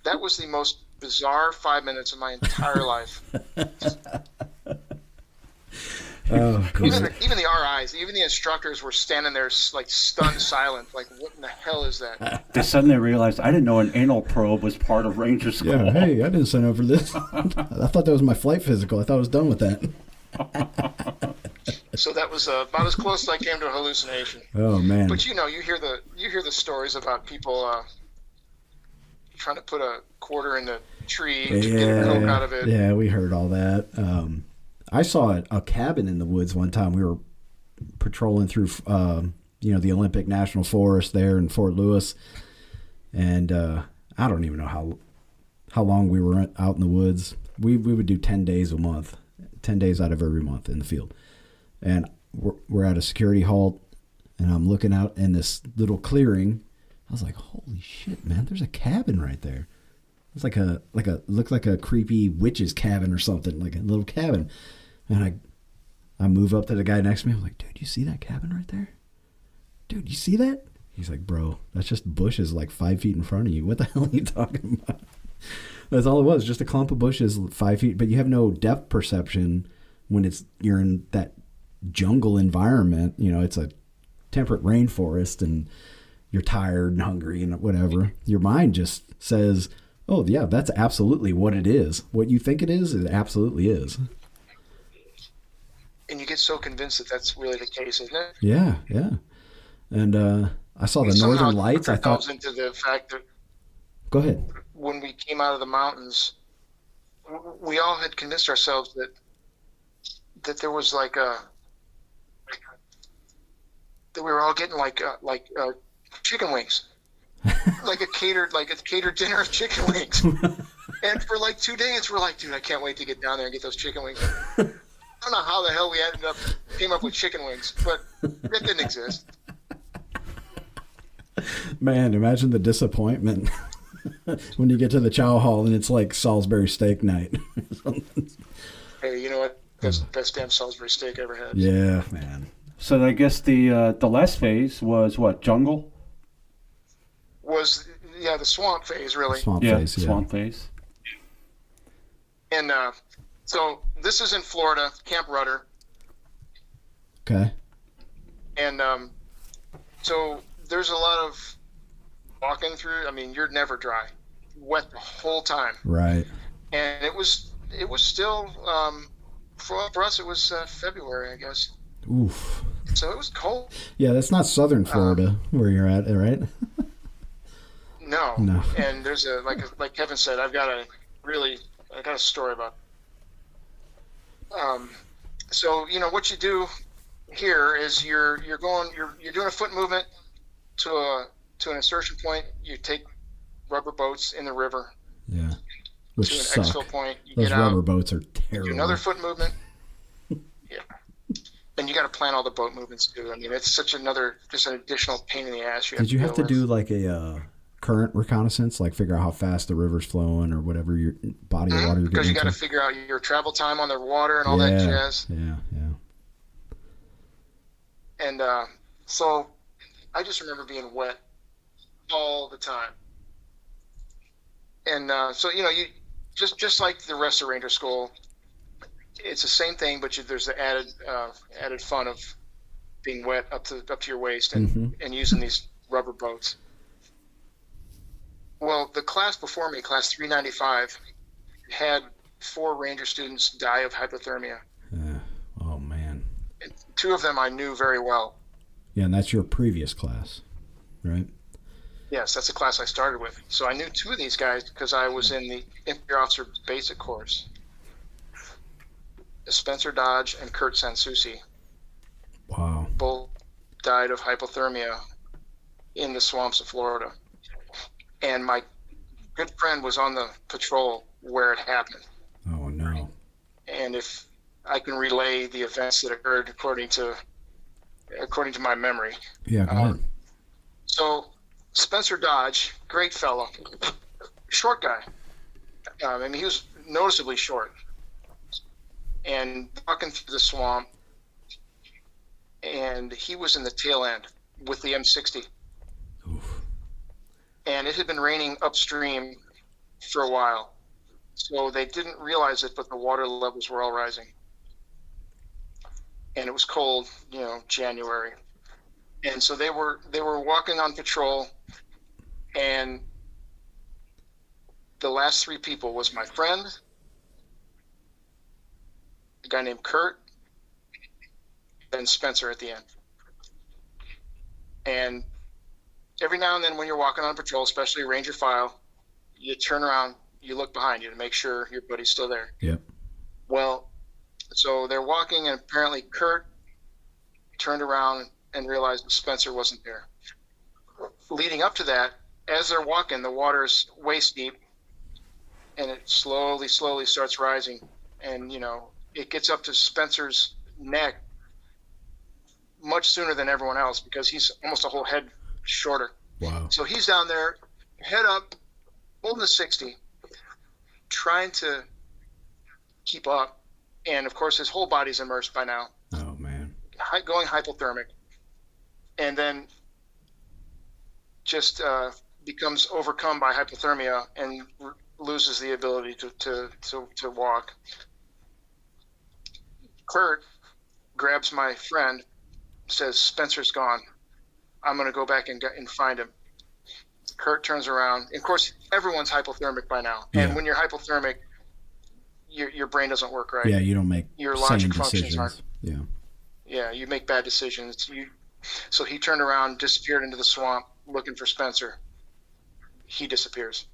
that was the most bizarre 5 minutes of my entire life. Oh, cool. Even the RIs, even the instructors were standing there like stunned silent, like, what in the hell is that? They suddenly realized I didn't know an anal probe was part of Ranger School. Yeah, hey, I didn't sign up for this. I thought that was my flight physical. I thought I was done with that. So that was about as close as I came to a hallucination. Oh, man. But you know, you hear the stories about people trying to put a quarter in the tree to get a coke out of it. Yeah, we heard all that. I saw a cabin in the woods one time. We were patrolling through, the Olympic National Forest there in Fort Lewis, and I don't even know how long we were out in the woods. we would do 10 days a month, 10 days out of every month in the field. And we're at a security halt, and I'm looking out in this little clearing. I was like, holy shit, man, there's a cabin right there. It's looked like a creepy witch's cabin or something, like a little cabin. And I move up to the guy next to me. I'm like, dude, you see that cabin right there? Dude, you see that? He's like, bro, that's just bushes like 5 feet in front of you. What the hell are you talking about? That's all it was, just a clump of bushes 5 feet. But you have no depth perception when you're in that jungle environment. You know, it's a temperate rainforest, and you're tired and hungry and whatever. Your mind just says, oh, yeah, that's absolutely what it is. What you think it absolutely is. And you get so convinced that that's really the case, isn't it? Yeah, yeah. And I saw the Somehow northern lights. I thought. Into the fact that Go ahead. when we came out of the mountains, we all had convinced ourselves that there was that we were all getting chicken wings. like a catered dinner of chicken wings. And for like 2 days, we're like, dude, I can't wait to get down there and get those chicken wings. I don't know how the hell we came up with chicken wings, but that didn't exist. Man, imagine the disappointment when you get to the chow hall and it's like Salisbury steak night. Hey, you know what? That's the best damn Salisbury steak I ever had. Yeah, man. So I guess the last phase was what, jungle? Was the swamp phase, really. Swamp phase, yeah. Swamp phase. And so this is in Florida, Camp Rudder. Okay. And so there's a lot of walking through. I mean, you're never dry, wet the whole time. Right. And it was still for us. It was February, I guess. Oof. So it was cold. Yeah, that's not southern Florida where you're at, right? No. No. And there's like Kevin said, I got a story about. So you know what you do here is you're doing a foot movement to an insertion point. You take rubber boats in the river. Yeah. Which to an suck. exfil point. You Those get rubber out. boats are Do terrible. another foot movement. Yeah. And you got to plan all the boat movements too. I mean, it's just an additional pain in the ass. Did you have to do like a current reconnaissance, like figure out how fast the river's flowing or whatever your body of water you're Because getting you got to into? figure out your travel time on the water and all that jazz. Yeah, yeah. And so I just remember being wet all the time. And so, you know, you just like the rest of Ranger School, it's the same thing, but there's the added fun of being wet up to your waist and using these rubber boats. Well, the class before me, class 395, had 4 Ranger students die of hypothermia. Oh, man. And 2 of them I knew very well. Yeah, and that's your previous class, right? Yes, that's the class I started with. So I knew 2 of these guys because I was in the Infantry Officer Basic Course. Spencer Dodge and Kurt Sansucci. Wow. Both died of hypothermia in the swamps of Florida. And my good friend was on the patrol where it happened. Oh, no. And if I can relay the events that occurred according to my memory. Yeah, go ahead. So Spencer Dodge, great fellow, short guy. I mean, he was noticeably short. And walking through the swamp, and he was in the tail end with the M60. Oof. And it had been raining upstream for a while. So they didn't realize it, but the water levels were all rising. And it was cold, you know, January. And so they were walking on patrol, and the last 3 people was my friend, a guy named Kurt, and Spencer at the end. And every now and then when you're walking on patrol, especially Ranger file, you turn around, you look behind you to make sure your buddy's still there. Yep. Well, so they're walking, and apparently Kurt turned around and realized that Spencer wasn't there. Leading up to that, as they're walking, the water's waist deep, and it slowly starts rising, and it gets up to Spencer's neck much sooner than everyone else because he's almost a whole head shorter. Wow. So he's down there, head up, holding the 60, trying to keep up, and of course his whole body's immersed by now, Oh man. going hypothermic, and then just becomes overcome by hypothermia and loses the ability to walk. Kurt grabs my friend, says, "Spencer's gone. I'm going to go back and find him." Kurt turns around. And of course, everyone's hypothermic by now. Yeah. And when you're hypothermic, your brain doesn't work right. Yeah, you don't make Your sane logic functions decisions. aren't. Yeah. Yeah, you make bad decisions. So he turned around, disappeared into the swamp looking for Spencer. He disappears.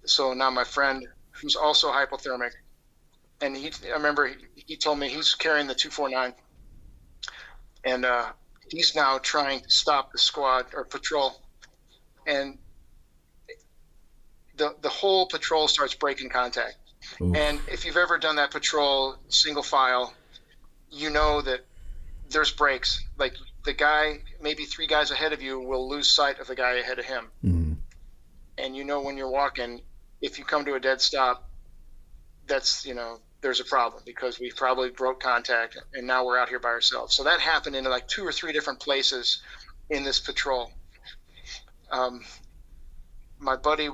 So now my friend, who's also hypothermic, and I remember he told me he's carrying the 249, and he's now trying to stop the squad or patrol, and the whole patrol starts breaking contact. Oof. And if you've ever done that patrol single file, you know that there's breaks. Like the guy, maybe 3 guys ahead of you, will lose sight of the guy ahead of him. Mhm. And when you're walking, if you come to a dead stop, that's, there's a problem because we probably broke contact and now we're out here by ourselves. So that happened in like 2 or 3 different places in this patrol. My buddy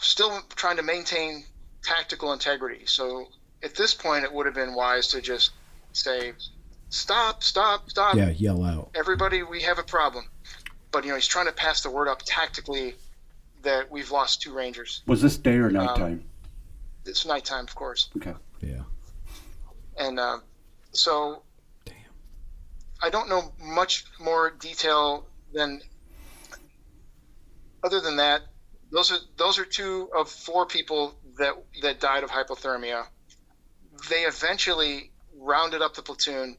still trying to maintain tactical integrity. So at this point, it would have been wise to just say, stop. Yeah, yell out. Everybody, we have a problem. But, he's trying to pass the word up tactically that we've lost 2 Rangers. Was this day or nighttime? It's nighttime, of course. Okay. Yeah. And so Damn. I don't know much more detail than other than that. Those are 2 of 4 people that died of hypothermia. They eventually rounded up the platoon.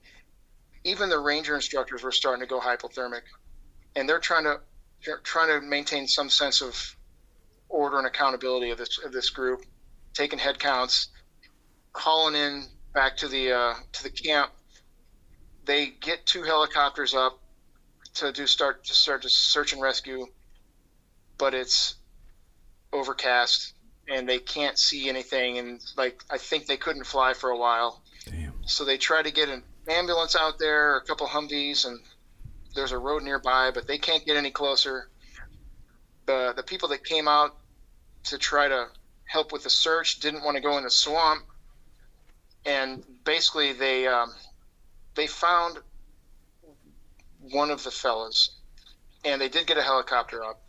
Even the ranger instructors were starting to go hypothermic, and they're trying to maintain some sense of order and accountability of this group, taking head counts, calling in back to the camp. They get 2 helicopters up to start search and rescue, but it's overcast and they can't see anything, and I think they couldn't fly for a while. Damn. So they try to get an ambulance out there, a couple Humvees, and there's a road nearby, but they can't get any closer. The people that came out to try to help with the search didn't want to go in the swamp, and basically they found one of the fellas, and they did get a helicopter up,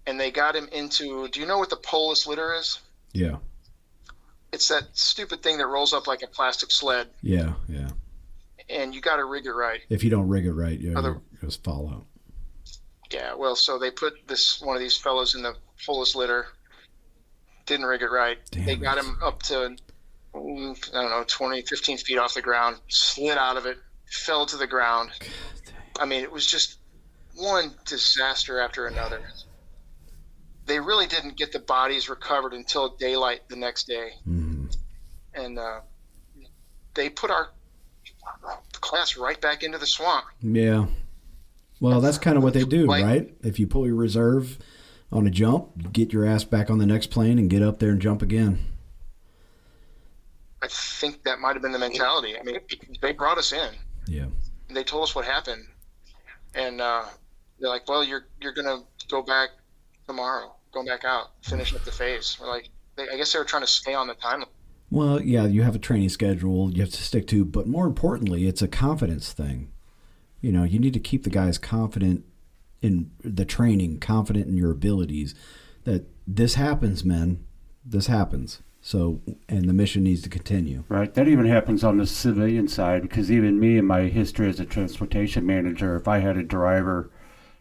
and they got him into. Do you know what the Polis litter is? Yeah. It's that stupid thing that rolls up like a plastic sled, Yeah. and you got to rig it right. If you don't rig it right, yeah, Other- you'll just fall out. Yeah, well, so they put one of these fellows in the Polis litter, didn't rig it right. Damn They got it. him up to, I don't know, 20, 15 feet off the ground, slid out of it, fell to the ground. I mean, it was just one disaster after another. They really didn't get the bodies recovered until daylight the next day. Mhm. And they put our class right back into the swamp. Yeah. Well, that's kind of what they do, Like- right? If you pull your reserve on a jump, you get your ass back on the next plane and get up there and jump again. I think that might have been the mentality. I mean, they brought us in. Yeah. They told us what happened, and they're like, "Well, you're gonna go back tomorrow, go back out, finish up the phase." We're like, I guess they were trying to stay on the timeline. Well, yeah, you have a training schedule you have to stick to, but more importantly, it's a confidence thing. You need to keep the guys confident in the training, confident in your abilities, that this happens, men. This happens. So, and the mission needs to continue. Right. That even happens on the civilian side, because even me in my history as a transportation manager, if I had a driver,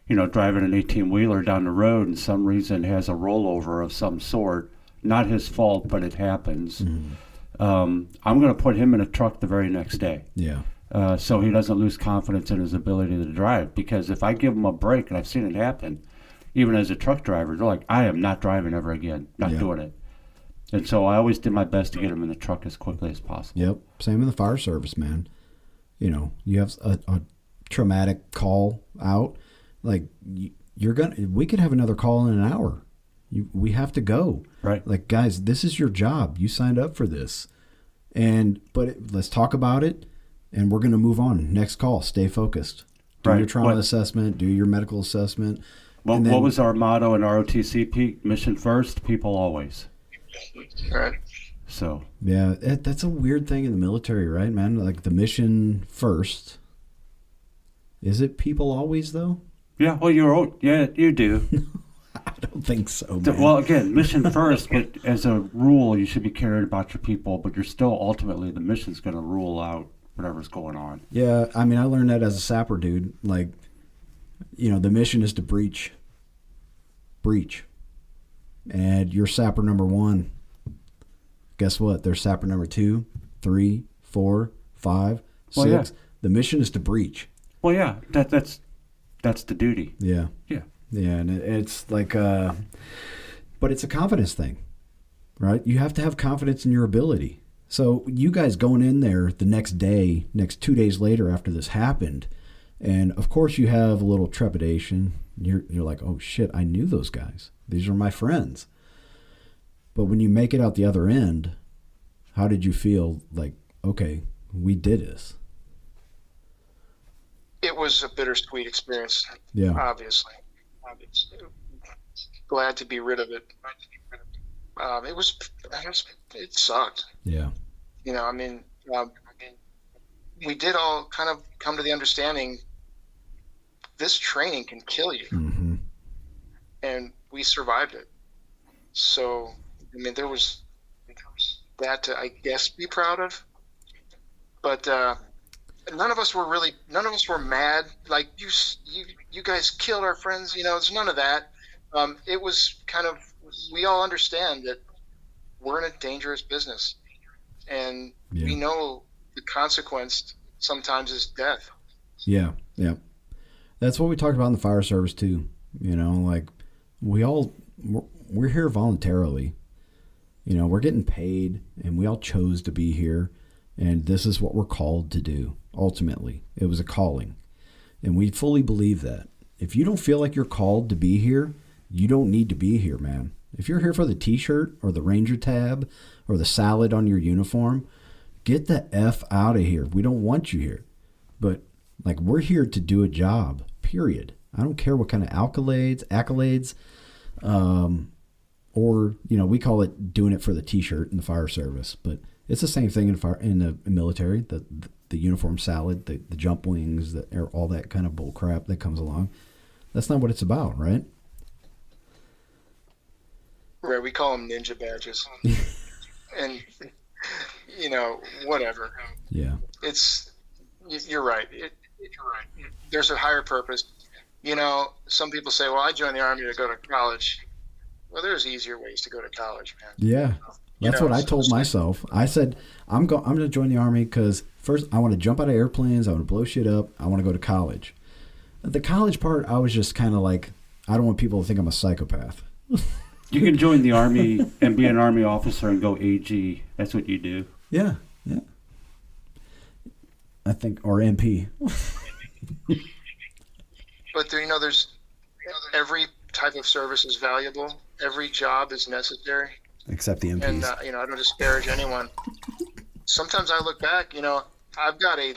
driving an 18-wheeler down the road and some reason has a rollover of some sort, not his fault, but it happens, I'm going to put him in a truck the very next day. Yeah. So he doesn't lose confidence in his ability to drive. Because if I give him a break, and I've seen it happen, even as a truck driver, they're like, I am not driving ever again, not Yeah. doing it. And so I always did my best to get them in the truck as quickly as possible. Yep. Same in the fire service, man. You know, you have a traumatic call out, like we could have another call in an hour. We have to go. Right. Like, guys, this is your job. You signed up for this. Let's talk about it, and we're going to move on. Next call. Stay focused. Do Right. your trauma assessment. Do your medical assessment. Well, And then- what was our motto in ROTC, Pete? Mission first, people always. Right. So, Yeah, that's a weird thing in the military, right, man? Like the mission first. Is it people always, though? yeah, well, you do. I don't think so, man. Well, again, mission first, but as a rule, you should be caring about your people, but you're still ultimately, the mission's going to rule out whatever's going on. Yeah, I mean, I learned that as a sapper, dude. Like, you know, the mission is to breach. And you're sapper number 1. Guess what? There's sapper number 2, 3, 4, 5, 6. Well, yeah. The mission is to breach. Well, yeah, that's the duty. Yeah. Yeah. Yeah, and it's like, but it's a confidence thing, right? You have to have confidence in your ability. So you guys going in there the next 2 days later after this happened, and of course you have a little trepidation. You're like, oh shit, I knew those guys. These are my friends. But when you make it out the other end, how did you feel? Like, okay, we did this. It was a bittersweet experience. Yeah. Obviously. Glad to be rid of it. It sucked. Yeah. You know, I mean, we did all kind of come to the understanding this training can kill you. Mm-hmm. And we survived it. So, I mean, there was that to, I guess, be proud of. But none of us were mad. Like, you guys killed our friends. You know, there's none of that. It was kind of, we all understand that we're in a dangerous business. And we know the consequence sometimes is death. Yeah, yeah. That's what we talked about in the fire service too. You know, like we're here voluntarily. You know, we're getting paid and we all chose to be here. And this is what we're called to do. Ultimately, it was a calling. And we fully believe that. If you don't feel like you're called to be here, you don't need to be here, man. If you're here for the t-shirt or the Ranger tab or the salad on your uniform, get the F out of here. We don't want you here. But like, we're here to do a job, period. I don't care what kind of accolades, or, you know, we call it doing it for the t-shirt in the fire service, but it's the same thing in the military, the uniform salad, the jump wings, all that kind of bull crap that comes along. That's not what it's about, right? Right, we call them ninja badges. And, you know, whatever. Yeah. You're right. There's a higher purpose. You know, some people say, well, I joined the Army to go to college. Well, there's easier ways to go to college, man. Yeah. That's what I told myself. I said, I'm going to join the Army because first I want to jump out of airplanes. I want to blow shit up. I want to go to college. The college part, I was just kind of like, I don't want people to think I'm a psychopath. You can join the Army and be an Army officer and go AG. That's what you do. Yeah, yeah. I think, or MP. But there, you know, there's every type of service is valuable. Every job is necessary. Except the MPs. And, you know, I don't disparage anyone. Sometimes I look back, you know, I've got a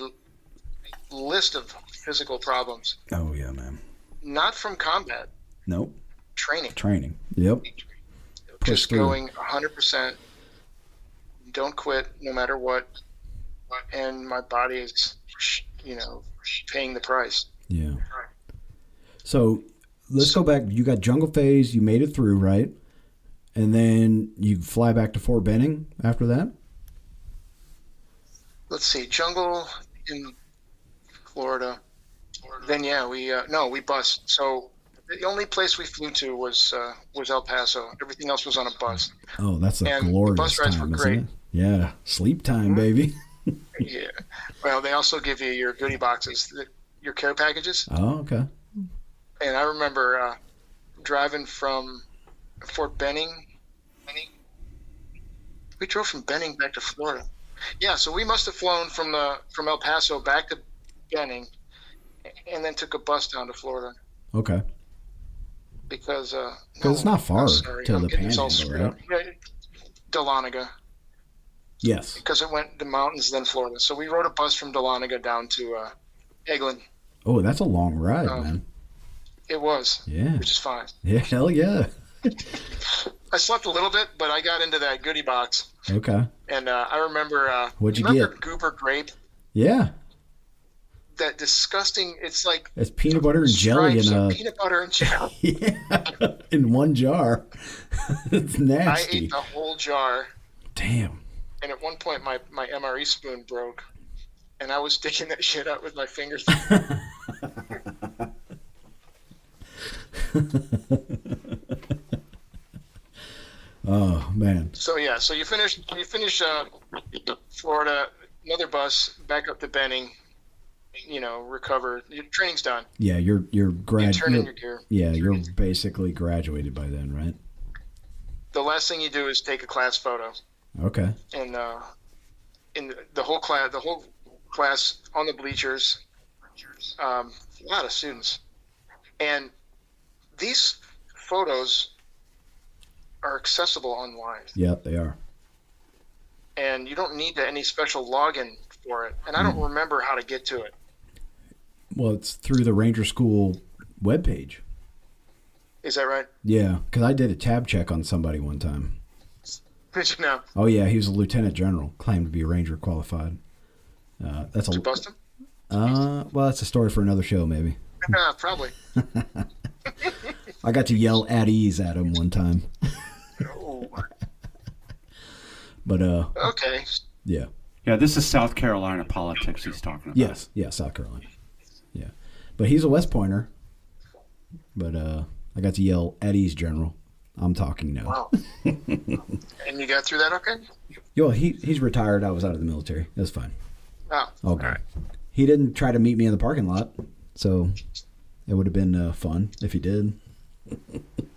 list of physical problems. Oh, yeah, man. Not from combat. Nope. Training. Yep. Push Just through. going 100%. Don't quit no matter what. And my body is, you know, paying the price. Yeah. So let's go back. You got jungle phase. You made it through, right? And then you fly back to Fort Benning after that? Let's see, jungle in Florida. Then yeah, we bused. So the only place we flew to was El Paso. Everything else was on a bus. Oh, that's a And the glorious bus rides time, were isn't great. it? Yeah. Sleep time, baby. Yeah. Well, they also give you your goodie boxes, your care packages. Oh, okay. And I remember driving from Fort Benning We drove from Benning back to Florida. Yeah, so we must have flown from El Paso back to Benning, and then took a bus down to Florida Okay. because Because it's not far I'm sorry, to I'm the getting this all Panhandle, screwed right? up. Dahlonega, Yes. because it went the mountains, then Florida. So we rode a bus from Dahlonega down to Eglin. Oh, that's a long ride, Oh. man. It was, Yeah. which is fine. Yeah. Hell yeah. I slept a little bit, but I got into that goodie box, Okay. and I remember. What'd you remember get? Goober grape? Yeah. That disgusting. It's like It's peanut butter and jelly stripes in of a peanut butter and jelly. yeah in one jar. It's I nasty. ate the whole jar, Damn. and at one point my MRE spoon broke, and I was sticking that shit out with my fingers. Oh man. So yeah, so you finish Florida, another bus back up to Benning. Recover. Your training's done. Yeah, you're You turn in your graduated. gear. Yeah, you're basically graduated by then, right? The last thing you do is take a class photo, Okay. and in the whole class on the bleachers, a lot of students, and these photos are accessible online, Yep, they are. and you don't need any special login for it. And I don't remember how to get to it. Well, it's through the Ranger School webpage. Is that right? Yeah, because I did a tab check on somebody one time. Did you know? Oh yeah, he was a lieutenant general, claimed to be Ranger qualified. That's Did you a bust him? well, that's a story for another show, maybe. Yeah, probably. I got to yell at ease at him one time, Oh, but okay. yeah, Yeah, this is South Carolina politics he's talking about. yes, yeah, South Carolina, yeah, but he's a West Pointer. But I got to yell at ease, General. I'm talking now. Wow. And you got through that okay? Yo, he's retired. I was out of the military. That's fine. Oh, All good. all right. He didn't try to meet me in the parking lot, so it would have been fun if he did.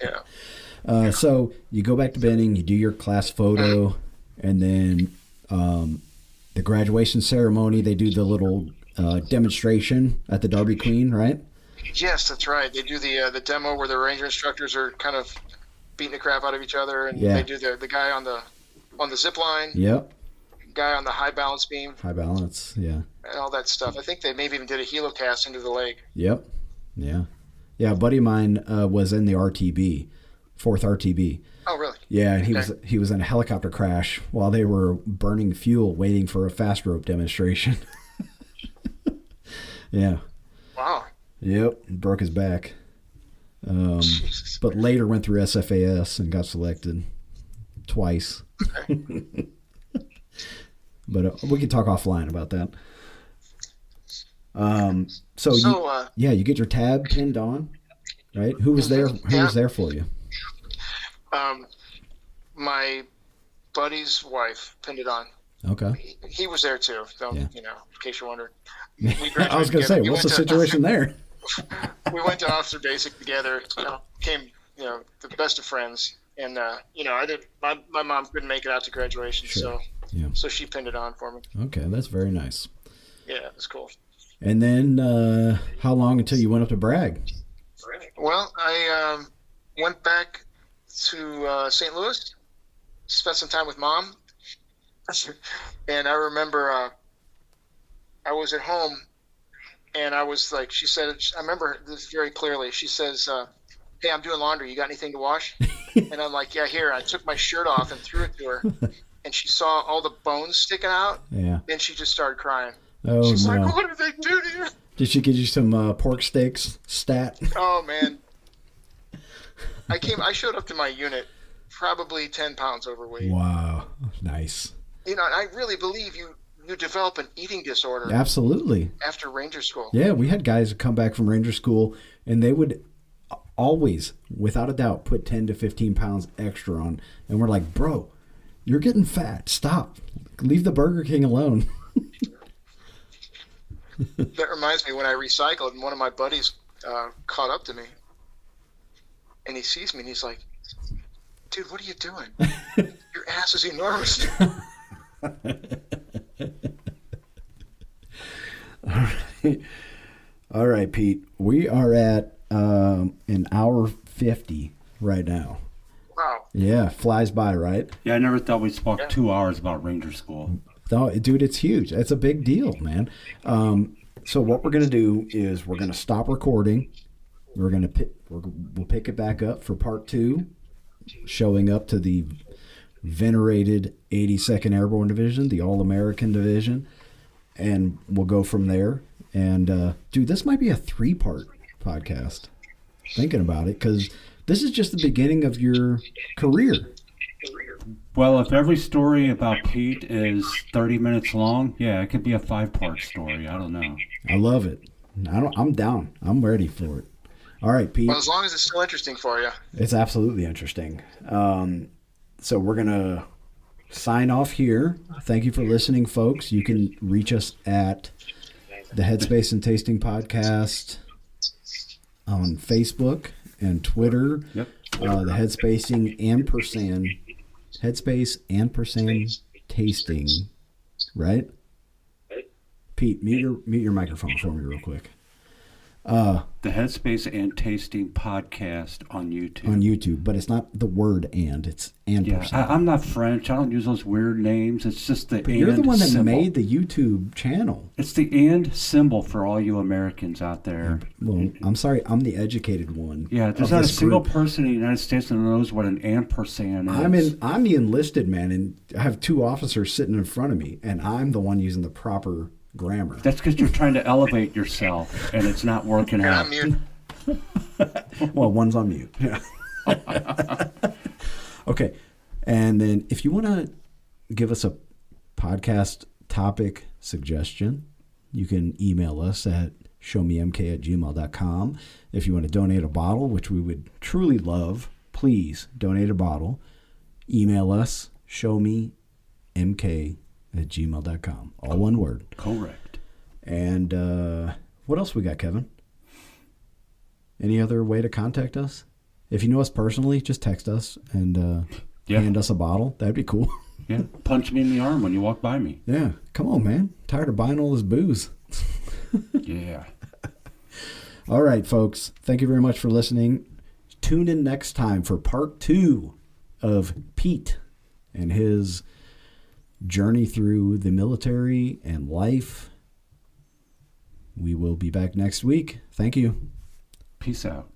Yeah. So you go back to Benning, you do your class photo, and then the graduation ceremony, they do the little demonstration at the Derby Queen, right? Yes, that's right. They do the demo where the ranger instructors are kind of beating the crap out of each other, and Yeah. they do the guy on the zip line, Yep. guy on the high balance beam, High balance, yeah. and all that stuff. I think they maybe even did a helocast into the lake. Yep. Yeah. Yeah, a buddy of mine was in the RTB, 4th RTB. Oh, really? Yeah, and Okay. he was in a helicopter crash while they were burning fuel waiting for a fast rope demonstration. Yeah. Wow. Yep, broke his back. Jesus. But later went through SFAS and got selected twice. But we can talk offline about that. So you get your tab pinned on, right? Who was there? Who was there for you? My buddy's wife pinned it on. Okay. He was there too. So, Yeah. in case you're wondering. I was going to say, what's the situation there? We went to Officer Basic together. Became the best of friends. And I did. My mom couldn't make it out to graduation, Sure. so she pinned it on for me. Okay, that's very nice. Yeah, it was cool. And then how long until you went up to Bragg? Well, I went back to St. Louis, spent some time with Mom, and I remember I was at home, and I was like, she said, I remember this very clearly. She says, "Hey, I'm doing laundry. You got anything to wash?" And I'm like, "Yeah, here." I took my shirt off and threw it to her, and she saw all the bones sticking out, Yeah. and she just started crying. Oh, She's no. like, "What did they do to you?" Did she get you some pork steaks stat? Oh man, I showed up to my unit probably 10 pounds overweight. Wow. Nice. I really believe you develop an eating disorder Absolutely. after Ranger School. Yeah, we had guys come back from Ranger School, and they would always, without a doubt, put 10 to 15 pounds extra on. And we're like, bro, you're getting fat. Stop. Leave the Burger King alone. That reminds me, when I recycled, and one of my buddies caught up to me, and he sees me, and he's like, "Dude, what are you doing? You're ass is enormous. All right, Pete. We are at an hour 50 right now. Wow. Yeah, flies by, right? Yeah, I never thought we'd talk 2 hours about Ranger School. No, dude, it's huge. It's a big deal, man. So what we're gonna do is we're gonna stop recording. We'll pick it back up for part 2, showing up to the venerated 82nd Airborne Division, the All-American Division, and we'll go from there. And dude, this might be a 3-part podcast. Thinking about it, because this is just the beginning of your career. Well, if every story about Pete is 30 minutes long, yeah, it could be a 5-part story. I don't know. I love it. I'm down. I'm ready for it. All right, Pete. Well, as long as it's still interesting for you. It's absolutely interesting. So we're going to sign off here. Thank you for listening, folks. You can reach us at the Headspace and Tasting Podcast on Facebook and Twitter. Yep. The Headspacing Headspace Tasting, right? Pete, mute your microphone for me real quick. The Headspace and Tasting Podcast on YouTube. On YouTube, but it's not the word "and," it's "and." Yeah, I'm not French. I don't use those weird names. It's just the But and you're the one that symbol. made the YouTube channel. It's the and symbol for all you Americans out there. Well, I'm sorry, I'm the educated one. Yeah, there's of not a this single group. person in the United States that knows what an ampersand is. I'm the enlisted man, and I have 2 officers sitting in front of me, and I'm the one using the proper grammar. That's because you're trying to elevate yourself, and it's not working You're out. on mute. Well, one's on mute. Yeah. Okay, and then if you want to give us a podcast topic suggestion, you can email us at showmemk@gmail.com. If you want to donate a bottle, which we would truly love, please donate a bottle. Email us, showmemk@gmail.com. All one word. Correct. And what else we got, Kevin? Any other way to contact us? If you know us personally, just text us and hand us a bottle. That'd be cool. Yeah, punch me in the arm when you walk by me. Yeah, come on, man. Tired of buying all this booze. Yeah. All right, folks. Thank you very much for listening. Tune in next time for part 2 of Pete and his journey through the military and life. We will be back next week. Thank you. Peace out.